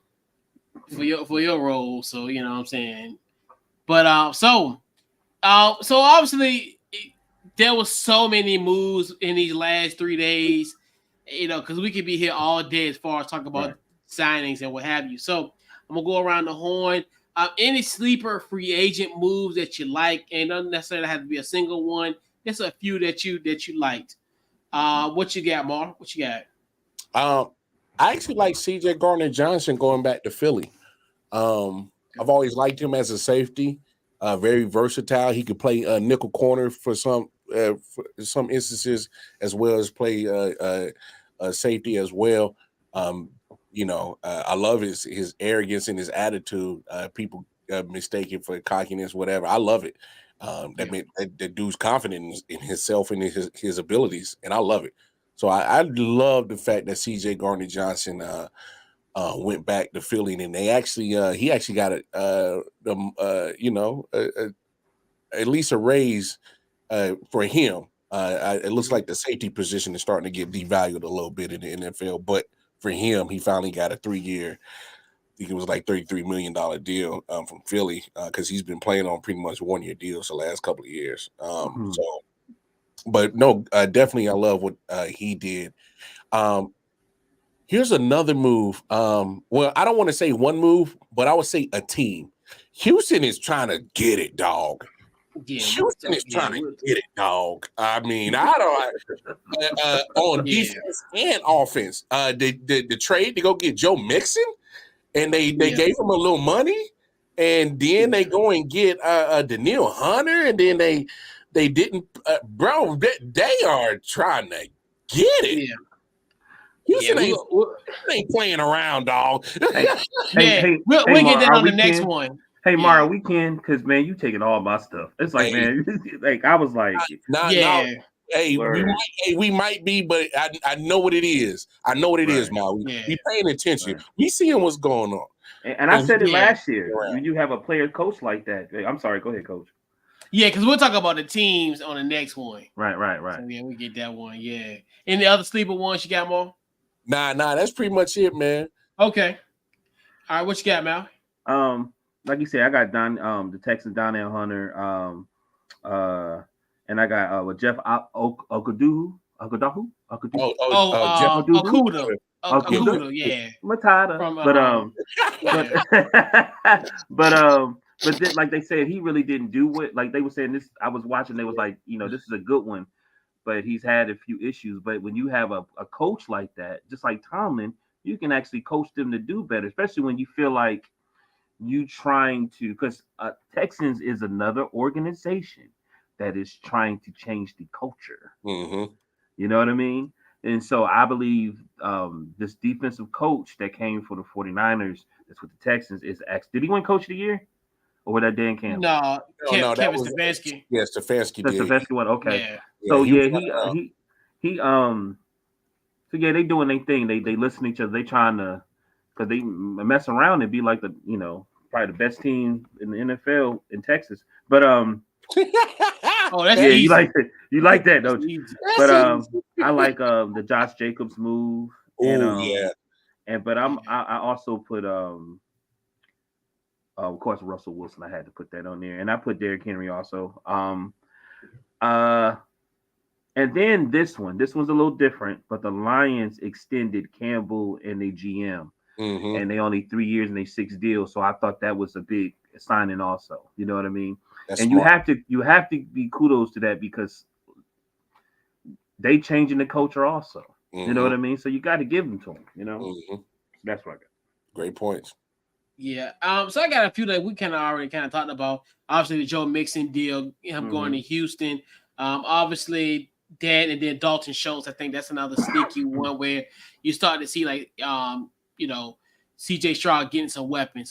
for your role. So you know what I'm saying. But so obviously there was so many moves in these last 3 days, because we could be here all day as far as talking about signings and what have you. So I'm gonna go around the horn. Any sleeper free agent moves that you like, and doesn't necessarily have to be a single one. Just a few that you liked. What you got, Mar? What you got? I actually like C.J. Gardner-Johnson going back to Philly. I've always liked him as a safety. Very versatile. He could play nickel corner for some instances, as well as play safety as well. I love his arrogance and his attitude. People mistake it for cockiness, whatever. I love it. That dude's confident in himself and his abilities, and I love it. So I love the fact that C.J. Gardner-Johnson went back to Philly, and he actually got at least a raise for him. It looks like the safety position is starting to get devalued a little bit in the NFL, but for him, he finally got a 3-year, I think it was like $33 million deal from Philly, because he's been playing on pretty much 1-year deals the last couple of years. But no, definitely I love what he did. Here's another move. Well, I don't want to say one move, but I would say a team. Houston is trying to get it, dog. Houston is trying to get it, dog. I mean, I don't on defense and offense. The trade to go get Joe Mixon, and they gave him a little money, and then they go and get Daniil Hunter, and then they didn't, bro. They are trying to get it. Yeah. Houston ain't playing around, dog. We'll get that on the next one. Hey, Mara, we can, because, man, you taking all my stuff. It's like, man, like, I was like, we might be, but I know what it is. I know what it is, Mara. We paying attention. We seeing what's going on. And I said it last year. When you have a player coach like that. I'm sorry, go ahead, coach. Yeah, because we'll talk about the teams on the next one. Right. So, we get that one, Any other sleeper ones you got, Mo? Nah, that's pretty much it, man. Okay. All right, what you got, Mal? Like you said, I got the Texans Donnell Hunter, and I got with Jeff Okudah, yeah. Matata. But then, like they said, he really didn't do it. Like they were saying this, I was watching. They was like, this is a good one, but he's had a few issues. But when you have a coach like that, just like Tomlin, you can actually coach them to do better, especially when you feel like you trying to, because Texans is another organization that is trying to change the culture. Mm-hmm. You know what I mean? And so I believe this defensive coach that came for the 49ers, that's with the Texans, is did he win coach of the year? Or was that Dan Campbell? No, Kevin Stefanski. Yeah, Stefanski did. Stefanski one, okay. Yeah. So so they doing their thing. They listen to each other. They trying to, because they mess around and be like the, probably the best team in the NFL in Texas. But that's easy. You like that, don't you? But I like the Josh Jacobs move. But I also put of course Russell Wilson. I had to put that on there, and I put Derrick Henry also. And then this one's a little different, but the Lions extended Campbell and the GM. Mm-hmm. And they only 3 years and they 6 deals. So I thought that was a big signing also. You know what I mean? That's and smart. you have to be kudos to that, because they changing the culture also. Mm-hmm. You know what I mean? So you got to give them to them, Mm-hmm. That's what I got. Great points. Yeah. So I got a few that we already talked about. Obviously the Joe Mixon deal, him going to Houston. Obviously that, and then Dalton Schultz. I think that's another sneaky one where you start to see CJ Stroud getting some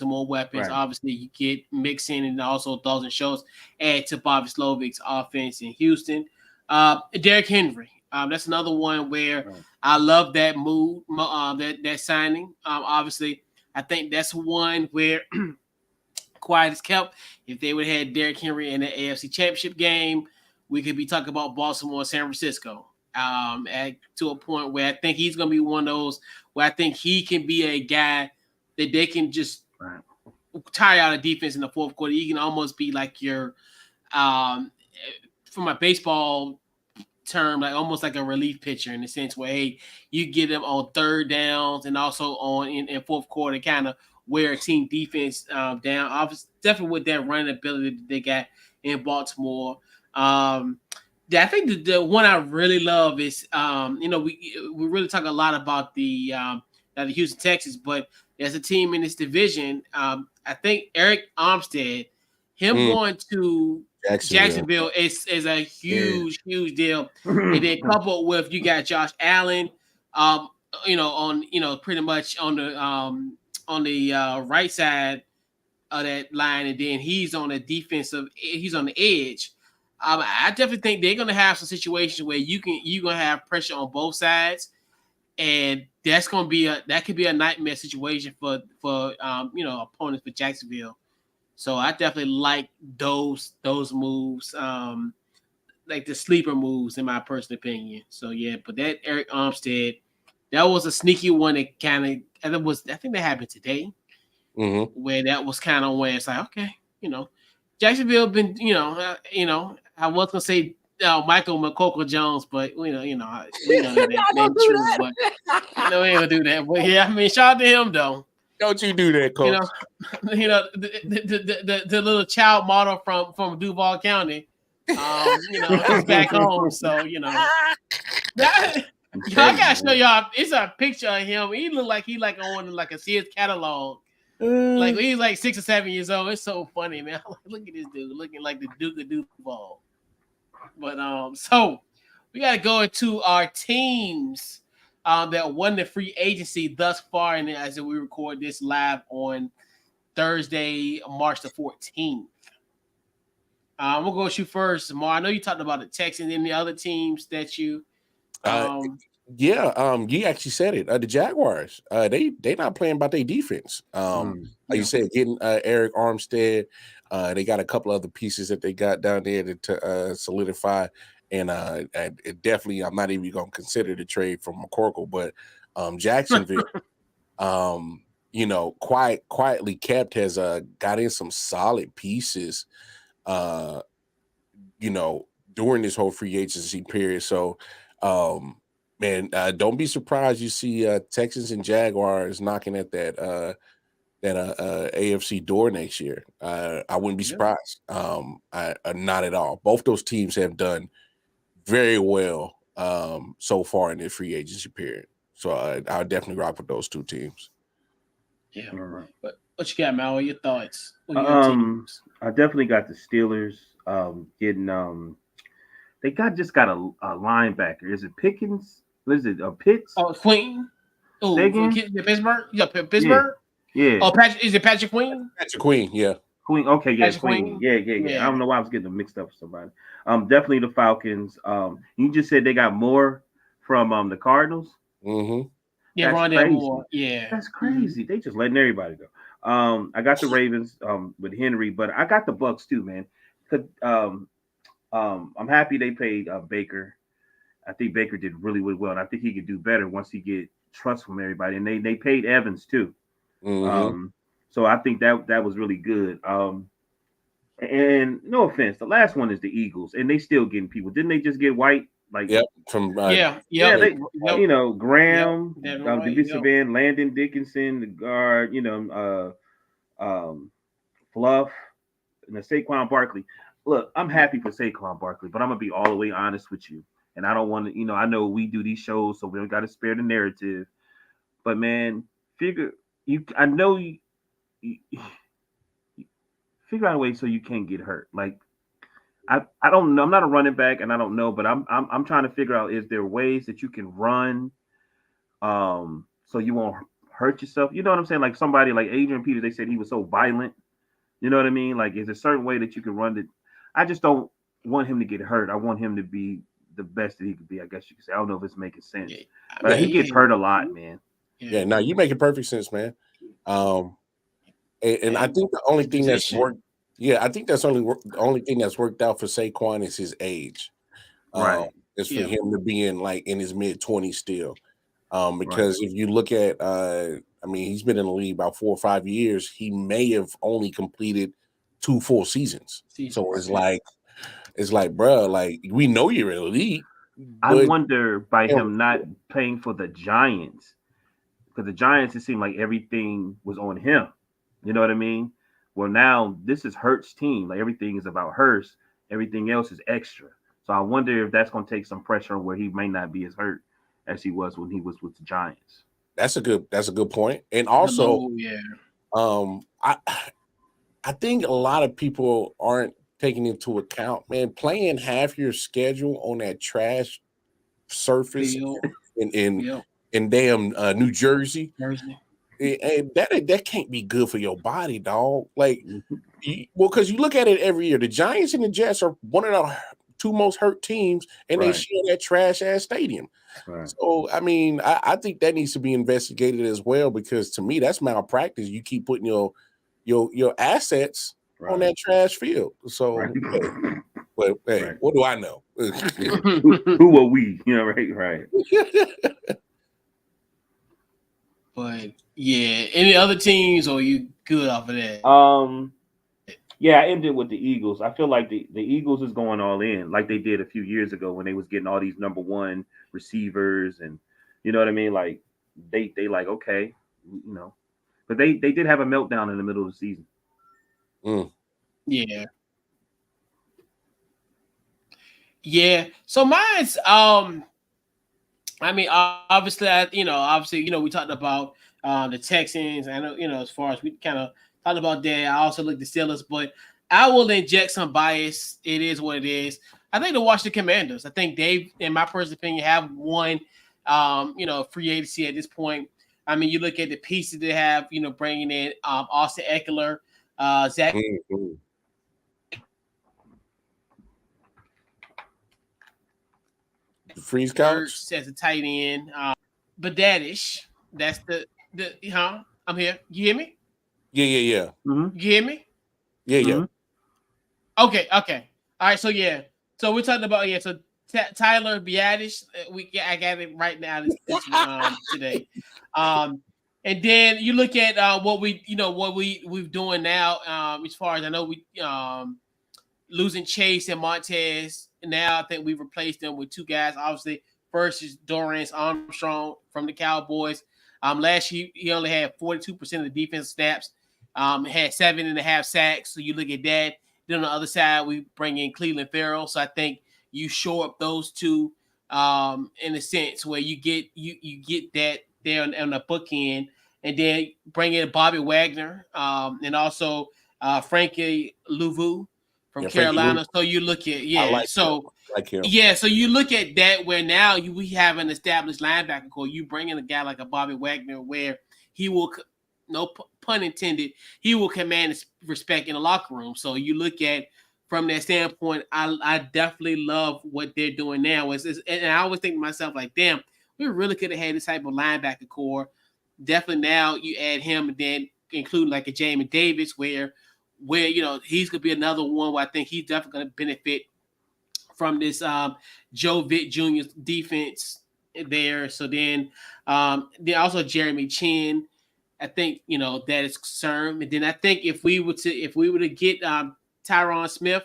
more weapons. Right. Obviously, you get Mixon and also Dalton Schultz add to Bobby Slovic's offense in Houston. Derrick Henry. That's another one where I love that move, that signing. Obviously, I think that's one where quiet is kept. If they would have had Derrick Henry in the AFC Championship game, we could be talking about Baltimore and San Francisco. To a point where I think he's going to be one of those where I think he can be a guy that they can just tire out of defense in the fourth quarter. He can almost be like your from a baseball term, like almost like a relief pitcher in the sense where, hey, you get them on third downs and also on in fourth quarter, kind of wear a team defense down. Obviously, definitely with that running ability that they got in Baltimore. I think the one I really love is, we really talk a lot about the Houston Texans, but there's a team in this division. I think Eric Armstead, him going to Jacksonville is a huge deal. And then coupled with you got Josh Allen, pretty much on the right side of that line, and then he's on the edge. I definitely think they're gonna have some situations where you're gonna have pressure on both sides, and that could be a nightmare situation for opponents for Jacksonville. So I definitely like those moves, like the sleeper moves, in my personal opinion. So yeah, but that Eric Armstead, that was a sneaky one that I think that happened today, where that was kind of where it's like, okay, Jacksonville been, I was gonna say Michael McCoco Jones, but we know that ain't true. But we ain't gonna do that. But yeah, I mean, shout out to him though. Don't you do that, Coach? The little child model from Duval County, he's back home. So I gotta show y'all. It's a picture of him. He look like he on like a Sears catalog. Like he's like 6 or 7 years old. It's so funny, man. Look at this dude looking like the Duke of Duval. But so we gotta go into our teams that won the free agency thus far, and as we record this live on Thursday, March the 14th. We'll go with you first, Mar. I know you talked about the Texans and the other teams that you. You actually said it. The Jaguars, they not playing about their defense. Like you said, getting Eric Armstead. They got a couple other pieces that they got down there to solidify. And definitely, I'm not even going to consider the trade from McCorkle, but Jacksonville, quietly kept has got in some solid pieces, during this whole free agency period. So, man, don't be surprised you see Texans and Jaguars knocking at that AFC door next year. I wouldn't be surprised. Not at all. Both those teams have done very well so far in the free agency period. So I'll definitely rock with those two teams. Yeah. But what you got, Mal? Your thoughts? I definitely got the Steelers getting they just got a linebacker. Is it Pickens? What is it? Pitts? Oh, Queen. Oh, Pittsburgh? Yeah, Pittsburgh? Yeah. Oh, is it Patrick Queen? Patrick Queen, yeah. Queen. Okay, yeah, Patrick Queen. Yeah. I don't know why I was getting them mixed up with somebody. Definitely the Falcons. You just said they got more from the Cardinals. Mm-hmm. Yeah, Rondale Moore. Yeah. That's crazy. They just letting everybody go. I got the Ravens with Henry, but I got the Bucks too, man. I'm happy they paid Baker. I think Baker did really well, and I think he could do better once he get trust from everybody. And they paid Evans too. Mm-hmm. So I think that was really good. And no offense, the last one is the Eagles, and they still getting people. Didn't they just get White? Like from Graham, defensive end, Landon Dickinson, the guard, Fluff, and the Saquon Barkley. Look, I'm happy for Saquon Barkley, but I'm gonna be all the way honest with you. And I don't want to, I know we do these shows, so we don't got to spare the narrative. But man, figure out a way so you can't get hurt. Like I don't know. I'm not a running back, and I don't know, but I'm trying to figure out, is there ways that you can run, so you won't hurt yourself? You know what I'm saying? Like somebody like Adrian Peters, they said he was so violent. You know what I mean? Like, is there a certain way that you can run it? I just don't want him to get hurt. I want him to be the best that he could be, I guess you could say. I don't know if it's making sense. Yeah, but he gets hurt a lot, man. Yeah, no, you making perfect sense, man. And I think the only thing that's worked. Yeah, I think that's the only thing that's worked out for Saquon is his age. Right. It's for him to be in his mid-20s still. Because if you look at he's been in the league about 4 or 5 years. He may have only completed 2 full seasons. So it's like it's like, bro, like we know you're elite. I But wonder by him not playing for the Giants, because the Giants, it seemed like everything was on him. You know what I mean? Well, now this is Hurts' team. Like everything is about Hurts. Everything else is extra. So I wonder if that's going to take some pressure on where he may not be as hurt as he was when he was with the Giants. that's a good point. And also, yeah. I think a lot of people aren't taking into account, man, playing half your schedule on that trash surface in damn New Jersey. That can't be good for your body, dog. Like, because you look at it every year. The Giants and the Jets are one of the two most hurt teams, and they share that trash ass stadium. Right. So, I mean, I think that needs to be investigated as well, because to me, that's malpractice. You keep putting your assets on that trash field. So, but hey, what do I know? Who are we? You know, right. But yeah, any other teams, or you good off of that? Yeah, I ended with the Eagles. I feel like the Eagles is going all in, like they did a few years ago when they was getting all these number one receivers, and you know what I mean. Like they like, okay, you know, but they did have a meltdown in the middle of the season. Yeah. So mine's I mean, obviously, we talked about the Texans. I know, as far as we kind of talked about that, I also looked at the Steelers, but I will inject some bias. It is what it is. I think the Washington Commanders, I think they, in my personal opinion, have won, free agency at this point. I mean, you look at the pieces they have, bringing in Austin Eckler, Zach. Freeze couch as a tight end, Badadish. That's the I'm here. You hear me? Yeah. Mm-hmm. You hear me? Yeah. Okay. All right. So yeah. So we're talking about So Tyler Biadasz. I got it right now this today. And then you look at what we're doing now. As far as I know, we losing Chase and Montez. Now I think we've replaced them with two guys. Obviously, first is Dorrance Armstrong from the Cowboys. Last year he only had 42% of the defensive snaps. Had 7.5 sacks. So you look at that. Then on the other side, we bring in Cleveland Farrell. So I think you shore up those two in a sense where you get that there on the bookend, and then bring in Bobby Wagner and also Frankie Louvu from Carolina. So you look at so you look at that where now we have an established linebacker core. You bring in a guy like a Bobby Wagner where he will, no pun intended, he will command respect in the locker room. So you look at from that standpoint, I definitely love what they're doing now. And I always think to myself like, damn, we really could have had this type of linebacker core. Definitely now you add him and then include like a Jamin Davis where he's gonna be another one where I think he's definitely gonna benefit from this Joe Vitt Jr. defense there. So then also Jeremy Chin, I think that is concerned. And then I think if we were to get Tyron Smith,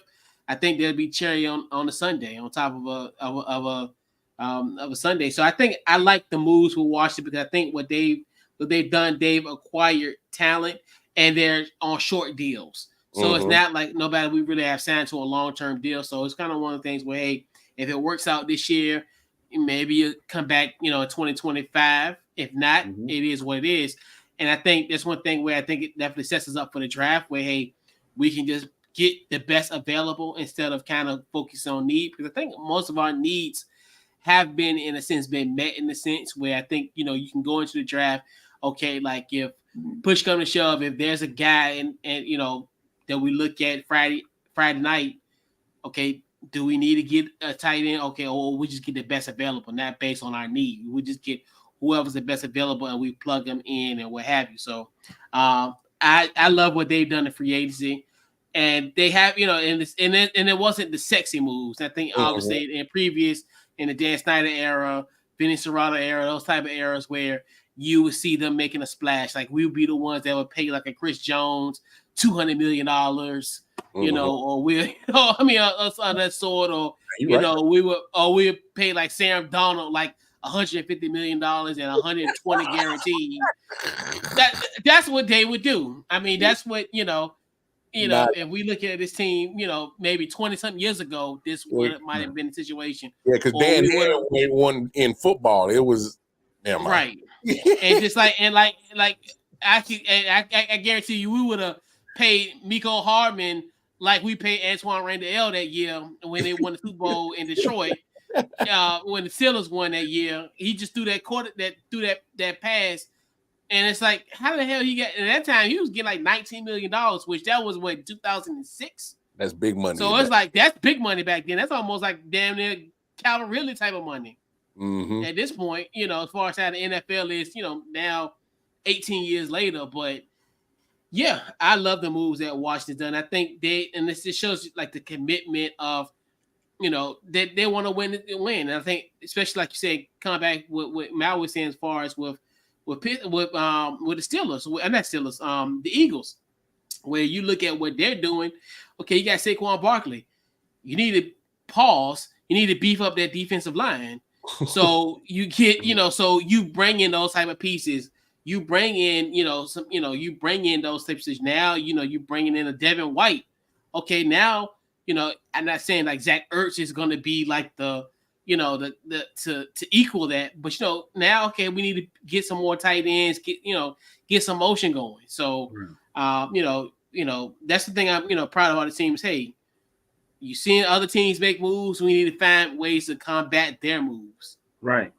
I think there'll be cherry on the Sunday on top of a Sunday. So I think I like the moves with Washington because I think what they've done, they've acquired talent and they're on short deals. So it's not like nobody we really have signed to a long-term deal. So it's kind of one of the things where, hey, if it works out this year, maybe you come back, in 2025. If not, it is what it is. And I think that's one thing where I think it definitely sets us up for the draft where, hey, we can just get the best available instead of kind of focus on need. Because I think most of our needs have been, in a sense, been met in the sense where I think, you can go into the draft, okay, like if push comes to shove, if there's a guy and that we look at Friday night, okay, do we need to get a tight end? Okay, or we just get the best available, not based on our need. We just get whoever's the best available and we plug them in and what have you. So I love what they've done in free agency. And they have, and it wasn't the sexy moves. I think obviously in the Dan Snyder era, Vinny Serrano era, those type of eras where you would see them making a splash. Like we would be the ones that would pay like a Chris Jones $200 million you know, or we, I mean, us on that sort, or You're you right. know, we pay like Sam Donald like $150 million and 120 guaranteed. That's what they would do. I mean, that's what if we look at this team, maybe 20 something years ago, this might have been the situation. Yeah, because Dan had one in football. It was right, and just like I guarantee you, we would have paid Miko Hardman like we paid Antoine Randall that year when they won the Super Bowl in Detroit. When the Steelers won that year, he just threw that pass. And it's like, how the hell he got? At that time, he was getting like $19 million, which that was what 2006. That's big money. So it's like that's big money back then. That's almost like damn near Calvin Ridley type of money. Mm-hmm. At this point, as far as how the NFL is, now 18 years later. But yeah, I love the moves that Washington's done. I think this just shows like the commitment of, they want to win. And I think, especially like you said, come back with what Mal was saying as far as with the Steelers, not Steelers, the Eagles, where you look at what they're doing. Okay, you got Saquon Barkley. You need to pause. You need to beef up that defensive line. So you get, so you bring in those type of pieces. You bring in, you bring in those types of now, you bringing in a Devin White. Okay, now, I'm not saying like Zach Ertz is going to be like the to equal that, but now, okay, we need to get some more tight ends, get some motion going. So, that's the thing I'm, proud of all the teams. Hey, you seeing other teams make moves, we need to find ways to combat their moves. Right.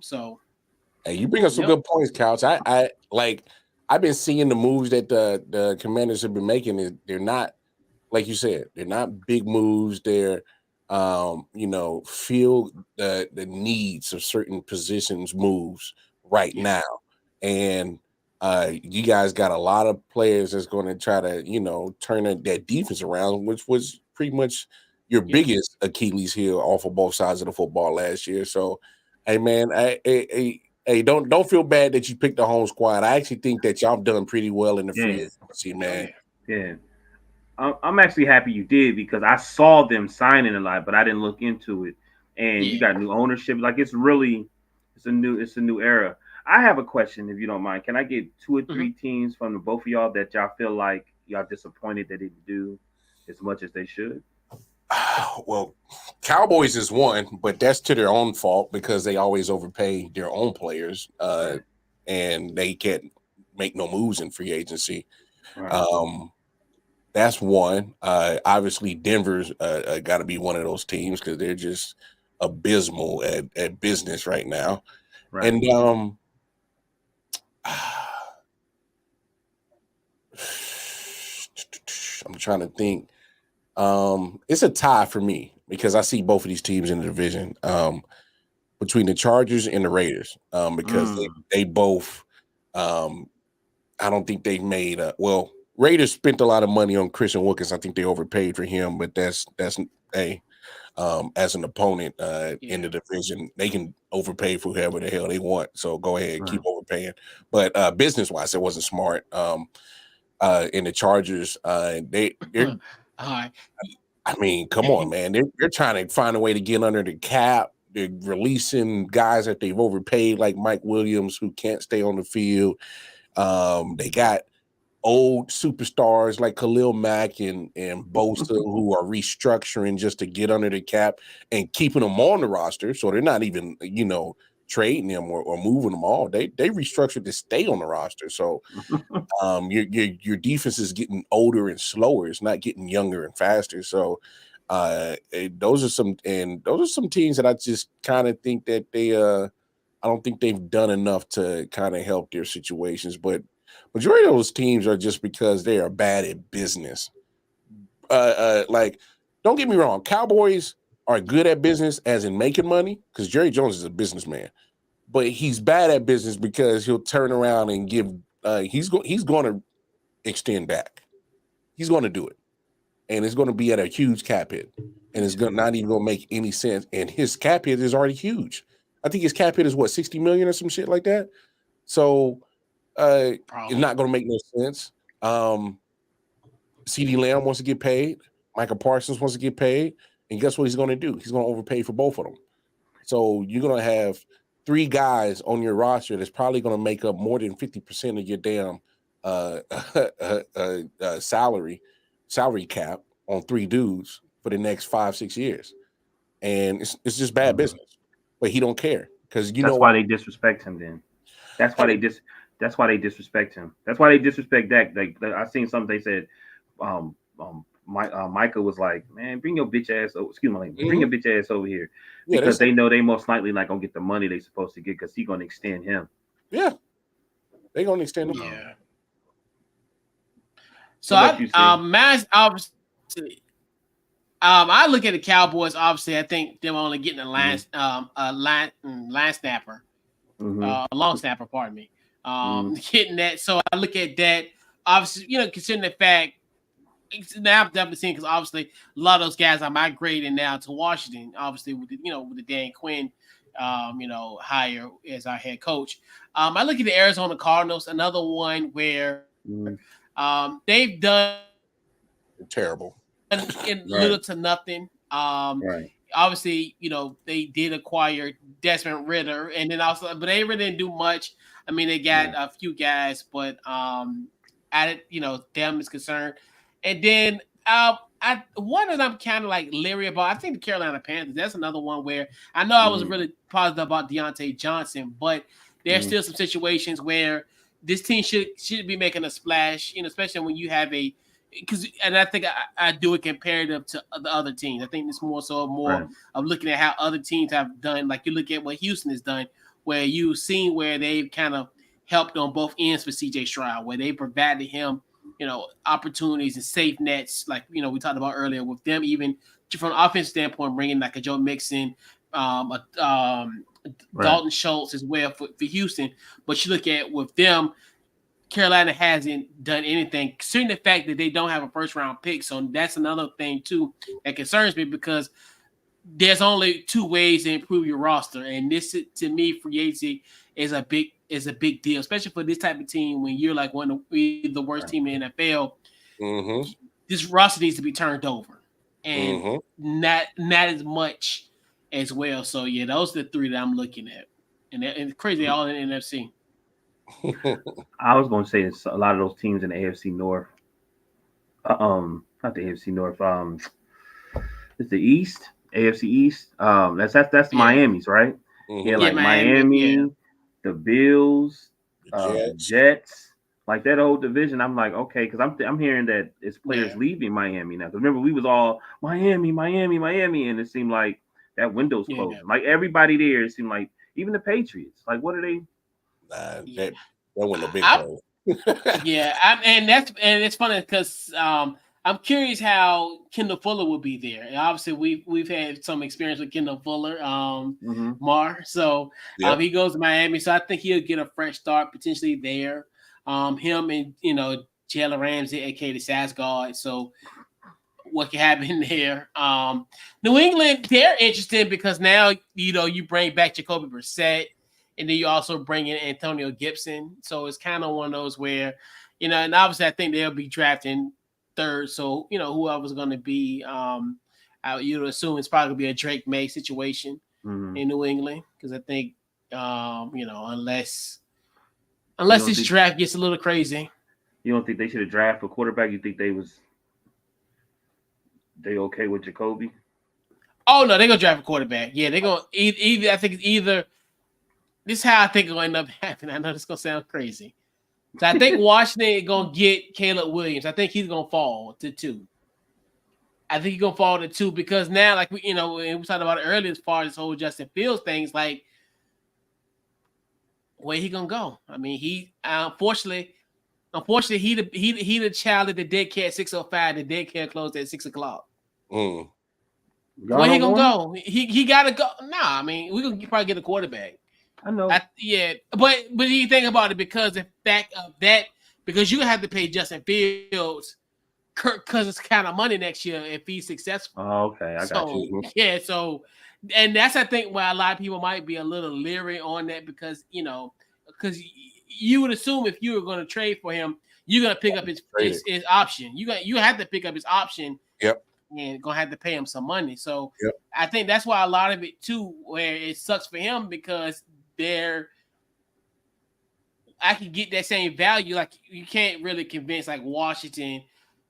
So, hey, you bring up some good points, Couch. I've been seeing the moves that the Commanders have been making. They're not, like you said, they're not big moves. They're feel the needs of certain positions moves right now. And you guys got a lot of players that's going to try to, turn that defense around, which was pretty much your biggest Achilles heel off of both sides of the football last year. So, hey, man, hey, don't feel bad that you picked the home squad. I actually think that y'all done pretty well in the free agency, man. Yeah. I'm actually happy you did, because I saw them signing a lot, but I didn't look into it. And you got new ownership. Like it's a new era. I have a question, if you don't mind. Can I get 2 or 3 teams from the both of y'all that y'all feel like y'all disappointed that they do as much as they should? Well, Cowboys is one, but that's to their own fault because they always overpay their own players, and they can't make no moves in free agency. Right. That's one. Obviously, Denver's got to be one of those teams because they're just abysmal at business right now. Right. And I'm trying to think. It's a tie for me because I see both of these teams in the division between the Chargers and the Raiders because they both. I don't think they made Raiders spent a lot of money on Christian Wilkins. I think they overpaid for him, but that's as an opponent in the division, they can overpay for whoever the hell they want. So go ahead, keep overpaying. But business wise, it wasn't smart. In the Chargers, they're I mean, come on, man. They're trying to find a way to get under the cap. They're releasing guys that they've overpaid, like Mike Williams, who can't stay on the field. They got old superstars like Khalil Mack and Bosa who are restructuring just to get under the cap and keeping them on the roster. So they're not even, trading them or moving them all. They restructured to stay on the roster. So your defense is getting older and slower. It's not getting younger and faster. So those are some teams that I just kind of think that I don't think they've done enough to kind of help their situations, but majority of those teams are just because they are bad at business. Like, don't get me wrong, Cowboys are good at business as in making money because Jerry Jones is a businessman, but he's bad at business because he'll turn around and give. He's going to extend back. He's going to do it, and it's going to be at a huge cap hit, and it's not even going to make any sense. And his cap hit is already huge. I think his cap hit is what, 60 million or some shit like that. So it's not going to make no sense. CeeDee Lamb wants to get paid. Michael Parsons wants to get paid. And guess what he's going to do? He's going to overpay for both of them. So you're going to have 3 guys on your roster that's probably going to make up more than 50% of your damn salary cap on 3 dudes for the next 5-6 years. And it's just bad business. But he don't care because that's why they disrespect him. Then that's why they disrespect him. That's why they disrespect Dak. Like I seen something they said. Micah was like, "Man, bring your bitch ass. Bring your bitch ass over here," because they know they most likely not gonna get the money they supposed to get because he's gonna extend him. Yeah, they gonna extend him. Yeah. So obviously, I look at the Cowboys. Obviously, I think they're only getting a line snapper, long snapper. Pardon me. Getting that. So I look at that. Obviously, considering the fact. Now I've definitely seen because obviously a lot of those guys are migrating now to Washington. Obviously with the Dan Quinn, hire as our head coach. I look at the Arizona Cardinals, another one where they've done terrible, little to nothing. Obviously, they did acquire Desmond Ridder, and then also, but they really didn't do much. I mean, they got a few guys, but them is concerned. And then one that I'm kind of like leery about, I think the Carolina Panthers, that's another one where I know I was really positive about Deontay Johnson, but there's still some situations where this team should be making a splash, especially when you have and I think I do it comparative to the other teams. I think it's more of looking at how other teams have done. Like you look at what Houston has done, where you've seen where they've kind of helped on both ends for CJ Stroud, where they provided him opportunities and safe nets, like we talked about earlier with them, even from an offensive standpoint, bringing like a Joe Mixon, Dalton Schultz as well for Houston. But you look at with them, Carolina hasn't done anything, considering the fact that they don't have a first round pick. So that's another thing too that concerns me because there's only 2 ways to improve your roster, and this to me, free agency is a big deal, especially for this type of team when you're like one of the worst team in the NFL. This roster needs to be turned over, and not as much as well. So yeah, those are the 3 that I'm looking at, and it's crazy all in the NFC. I was going to say it's a lot of those teams in the AFC North. Not the AFC North. It's the East, AFC East. That's Miami's, right? Miami, the Bills, Jets, like that whole division. I'm like, okay, because I'm hearing that it's players leaving Miami now. Because remember, we was all Miami, and it seemed like that window's closing. Like everybody there, it seemed like even the Patriots. Like, what are they? That wasn't a big hole. and it's funny because I'm curious how Kendall Fuller will be there. And obviously, we've had some experience with Kendall Fuller, Mar. So he goes to Miami, so I think he'll get a fresh start potentially there. Him and Jalen Ramsey, aka the Sasgard. So what can happen there? New England, they're interesting because now you bring back Jacoby Brissett, and then you also bring in Antonio Gibson. So it's kind of one of those where, and obviously I think they'll be drafting 3rd. So, whoever's going to be, you'd assume it's probably going to be a Drake May situation in New England. Because I think, unless this draft gets a little crazy. You don't think they should have drafted a quarterback? You think they okay with Jacoby? Oh, no, they're going to draft a quarterback. Yeah, they're going to either. I think it's either. This is how I think it'll end up happening. I know this is going to sound crazy. So I think Washington is going to get Caleb Williams. I think he's going to fall to 2. I think he's going to fall to 2 because now, like, we talked about it earlier as far as this whole Justin Fields things, like, where he going to go? I mean, he, unfortunately, he the child at the daycare at 6:05. The daycare closed at 6:00. Where he going to go? He got to go. Nah, I mean, we're going to probably get a quarterback. I know. But you think about it because the fact of that, because you have to pay Justin Fields, Kirk Cousins kind of money next year if he's successful. Oh, okay, I got you. Yeah, so and that's I think why a lot of people might be a little leery on that because because you would assume if you were going to trade for him, you're gonna pick up his option. You have to pick up his option. Yep. And gonna have to pay him some money. So yep. I think that's why a lot of it too, where it sucks for him because I can get that same value. Like you can't really convince like Washington,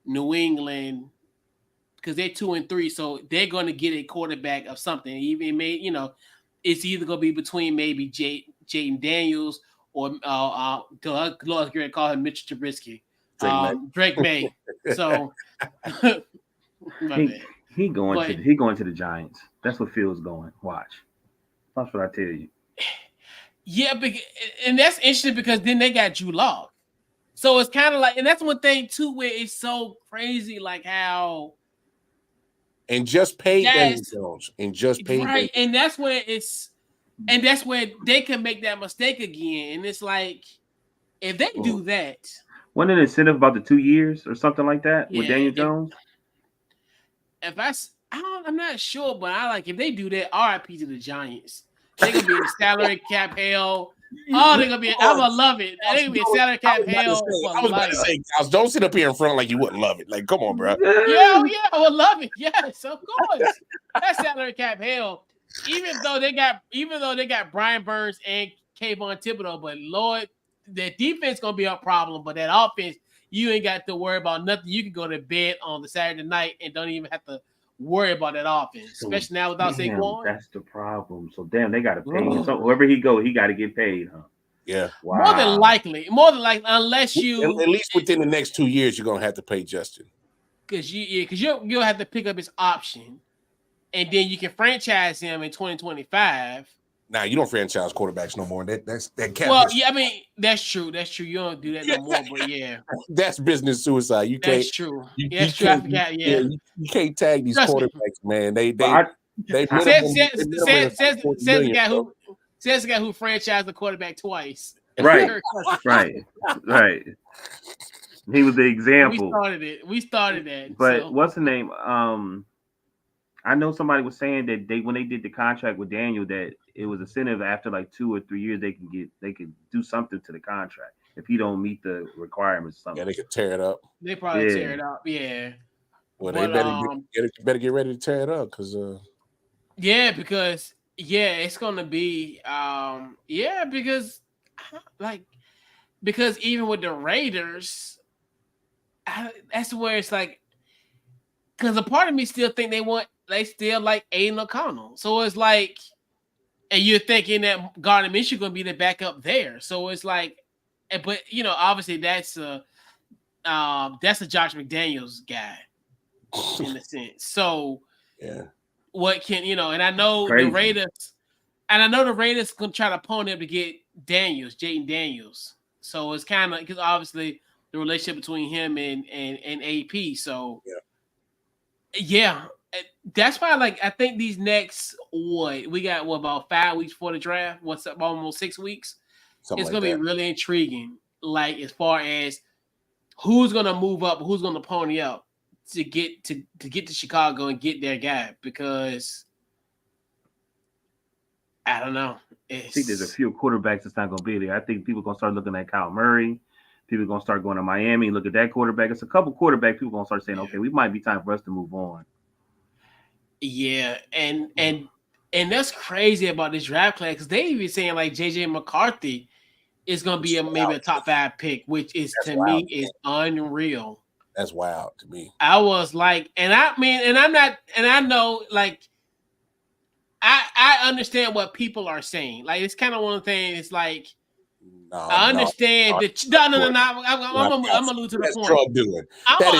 New England, because they're 2-3, so they're going to get a quarterback of something. Even it's either going to be between maybe Jaden Daniels or Doug going to call him Mitch Trubisky, Drake May. So he going to the Giants. That's what Phil's going. Watch. That's what I tell you. Yeah, and that's interesting because then they got Drew Lock. So it's kind of like, and that's one thing too, where it's so crazy, like how. And just paid Daniel Jones. And just paid. Right, and that's where they can make that mistake again. And it's like, if they do that. Wasn't an incentive about the 2 years or something like that with Daniel Jones? I'm not sure, but if they do that, RIP to the Giants. They're gonna be in salary cap hell. Oh, they're gonna be. I'm gonna love it. They're gonna be in salary cap hell. I was about to say, Kyle, don't sit up here in front like you wouldn't love it. Like, come on, bro. Yeah, I would love it. Yes, of course. That's salary cap hell. Even though they got Brian Burns and Kayvon Thibodeau, but Lord, the defense gonna be a problem. But that offense, you ain't got to worry about nothing. You can go to bed on the Saturday night and don't even have to worry about that offense, especially now without Saquon. That's the problem. So they got to pay him. So wherever he go, he got to get paid, huh? Yeah. Wow. More than likely, unless you at least within the next 2 years, you're gonna have to pay Justin. Because you'll have to pick up his option, and then you can franchise him in 2025. Nah, you don't franchise quarterbacks no more. That's cap. Well, yeah, I mean that's true. That's true. You don't do that no more. But yeah, that's business suicide. You can't. That's true. That's true. I forgot. Yeah, you can't tag these quarterbacks, man. They says the guy who franchised the quarterback twice. Right. He was the example. We started that. But what's the name? I know somebody was saying that when they did the contract with Daniel, that it was incentive after like 2 or 3 years they could do something to the contract if he don't meet the requirements. Something. Yeah, they could tear it up. They probably tear it up. Yeah. Well, they better get ready to tear it up because. Yeah, because it's gonna be because even with the Raiders, that's where it's like. Because a part of me still think they still like Aiden O'Connell. So it's like, and you're thinking that Gardner Minshew going to be the backup there. So it's like, but obviously that's a Josh McDaniels guy in a sense. So yeah, what can and I know the Raiders going to try to pony up to get Jaden Daniels. So it's kind of because obviously the relationship between him and AP. So yeah, that's why. I think these next we got about 5 weeks before the draft. What's up? Almost 6 weeks. It's gonna be really intriguing. As far as who's gonna move up, who's gonna pony up to get to Chicago and get their guy. Because I don't know. I think there's a few quarterbacks that's not gonna be there. I think people are gonna start looking at Kyle Murray. People are going to start going to Miami and look at that quarterback. It's a couple quarterbacks. People are going to start saying, okay, we might be time for us to move on. Yeah, and that's crazy about this draft class because they even saying J.J. McCarthy is going to be maybe a top 5 pick, which is me is unreal. That's wild to me. I was like, I know I understand what people are saying. It's kind of one of the things. I understand that. No. I'm gonna lose to the point. Drug dealing. I'm gonna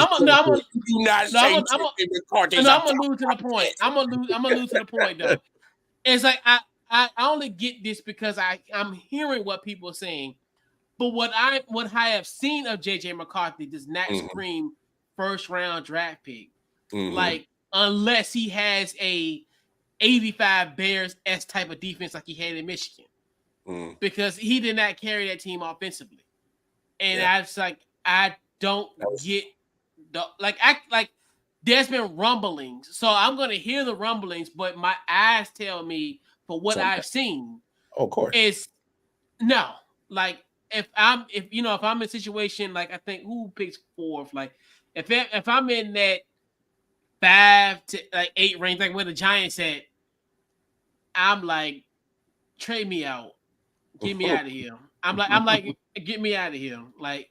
lose to the point. I'm gonna lose to the point though. It's like I only get this because I'm hearing what people are saying, but what I have seen of JJ McCarthy does not scream first round draft pick. Unless he has a 85 Bears S type of defense like he had in Michigan. Because he did not carry that team offensively, and I don't get there's been rumblings, so I'm gonna hear the rumblings, but my eyes tell me for what I've seen. Oh, of course, is no if I'm in a situation like I think who picks fourth, like if I'm in that 5 to like 8 range, like where the Giants at, I'm like, trade me out, get me out of here. I'm like, get me out of here, like,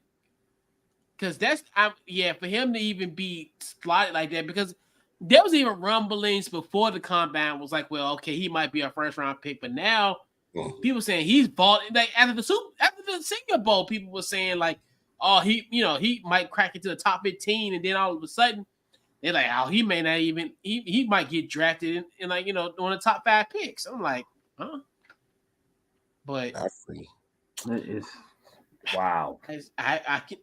because for him to even be slotted like that, because there was even rumblings before the combine was like, well, okay, he might be a first round pick, but now people saying he's bought. Like after the Senior Bowl, people were saying like, oh, he might crack into the top 15, and then all of a sudden they're like, oh, he may not even he might get drafted in like one of the top 5 picks. I'm like, huh? But it's wow. I can,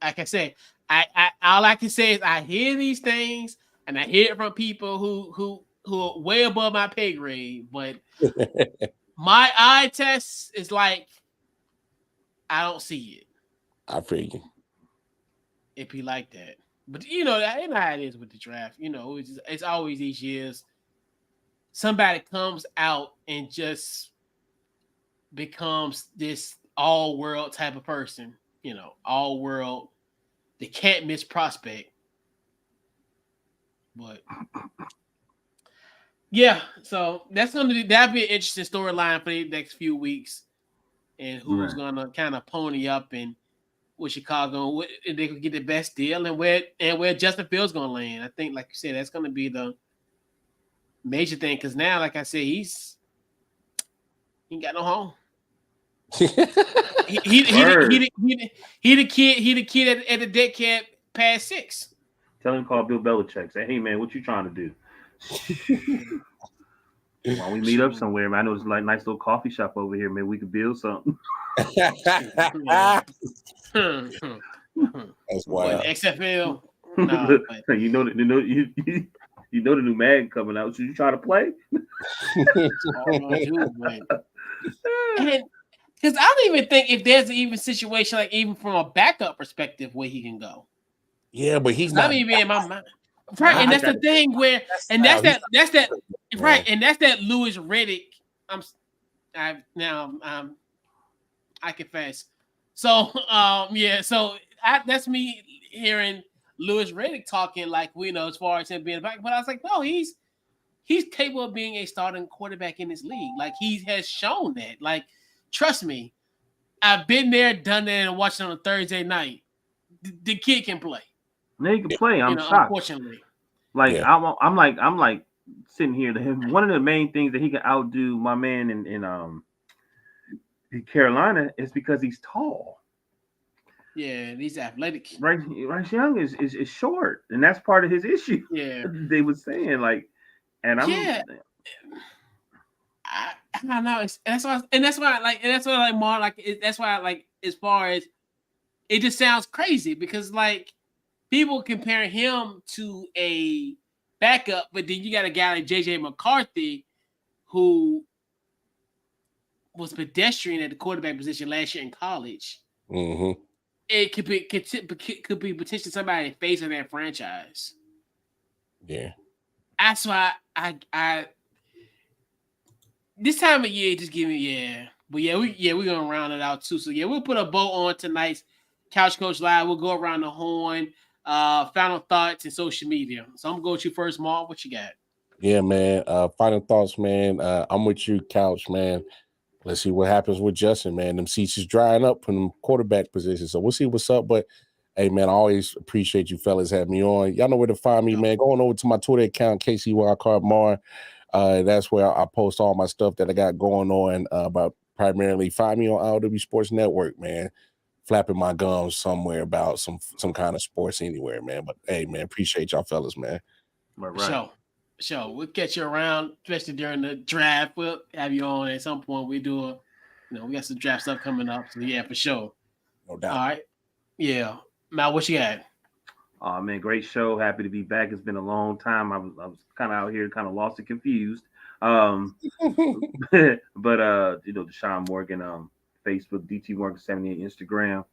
like I said, I all I can say is I hear these things and I hear it from people who are way above my pay grade, but my eye test is like I don't see it. I feel you. It be like that, but you know how it is with the draft. It's always these years. Somebody comes out and just becomes this all-world type of person. All-world. They can't miss prospect. But yeah, so that'll be an interesting storyline for the next few weeks, and who's gonna kind of pony up and with Chicago, and they could get the best deal, and where Justin Fields gonna land. I think, like you said, that's gonna be the major thing because now, like I said, he ain't got no home. he the kid at the daycare past 6. Tell him to call Bill Belichick. Say, hey man, what you trying to do? Why don't we meet up somewhere, man? I know there's like nice little coffee shop over here, man. We could build something. That's wild. XFL. You know the new Madden coming out. Should you try to play? Because I don't even think if there's an even situation, like even from a backup perspective, where he can go. Yeah, but he's not even in my mind. Right, and that's the thing where, and that's that right, and that's that Louis Riddick. I confess. So so that's me hearing Louis Riddick talking like we know as far as him being back, but I was like, no, he's capable of being a starting quarterback in this league. Like he has shown that. Like, trust me, I've been there, done that, and watched it on a Thursday night. The kid can play. He can play. I'm shocked. Unfortunately, like I'm like sitting here. One of the main things that he can outdo my man in Carolina is because he's tall. Yeah, and he's athletic. Bryce Young is short, and that's part of his issue. Yeah, they were saying like, and I'm. Yeah. I don't know. That's why I like more like. That's why I like as far as it just sounds crazy because like people compare him to a backup, but then you got a guy like JJ McCarthy who was pedestrian at the quarterback position last year in college. Mm-hmm. It could be potentially somebody facing that franchise. Yeah, that's why I this time of year just give me but we're gonna round it out too. So we'll put a bow on tonight's Couch Coach Live. We'll go around the horn. Final thoughts and social media. So I'm gonna go with you first, Mark. What you got? Yeah, man. Final thoughts, man. I'm with you, Couch, man. Let's see what happens with Justin, man. Them seats is drying up from them quarterback positions. So we'll see what's up. But hey, man, I always appreciate you fellas having me on. Y'all know where to find me, man. Going over to my Twitter account, KC Wildcard Mar. That's where I post all my stuff that I got going on. But primarily find me on I.O.W Sports Network, man. Flapping my gums somewhere about some kind of sports anywhere, man. But hey, man, appreciate y'all fellas, man. Right. Sure. We'll catch you around, especially during the draft. We'll have you on at some point. We got some draft stuff coming up. So yeah, for sure. No doubt. All right. Yeah. Mal, what you got? Oh man, great show. Happy to be back. It's been a long time. I was kind of out here, kind of lost and confused. But Deshaun Morgan, Facebook, DT Morgan 78, Instagram.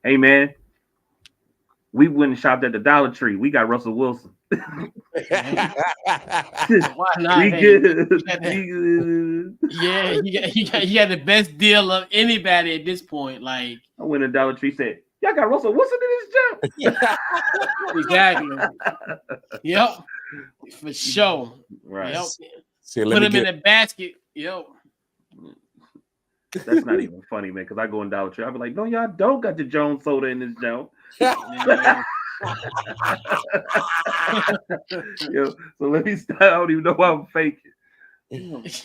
Hey man, We went and shopped at the Dollar Tree. We got Russell Wilson. Why not? We Hey, good. yeah, you got the best deal of anybody at this point. Like, I went to Dollar Tree, said, "Y'all got Russell Wilson in this jump." exactly. Yep, for sure. Right. Yep. See, Put him in a basket. Yep. That's not even funny, man. Because I go in Dollar Tree, I be like, "No, y'all don't got the Jones soda in this jump." Yo, so let me start. I don't even know why I'm faking.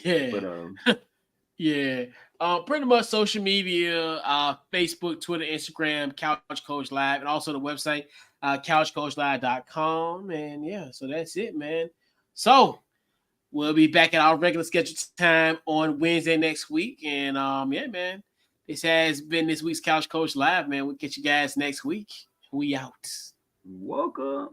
Yeah. But yeah. Pretty much social media, Facebook, Twitter, Instagram, Couch Coach Live, and also the website, couchcoachlive.com. And yeah, so that's it, man. So we'll be back at our regular scheduled time on Wednesday next week. And yeah, man, this has been this week's Couch Coach Live, man. We'll catch you guys next week. We out. welcome.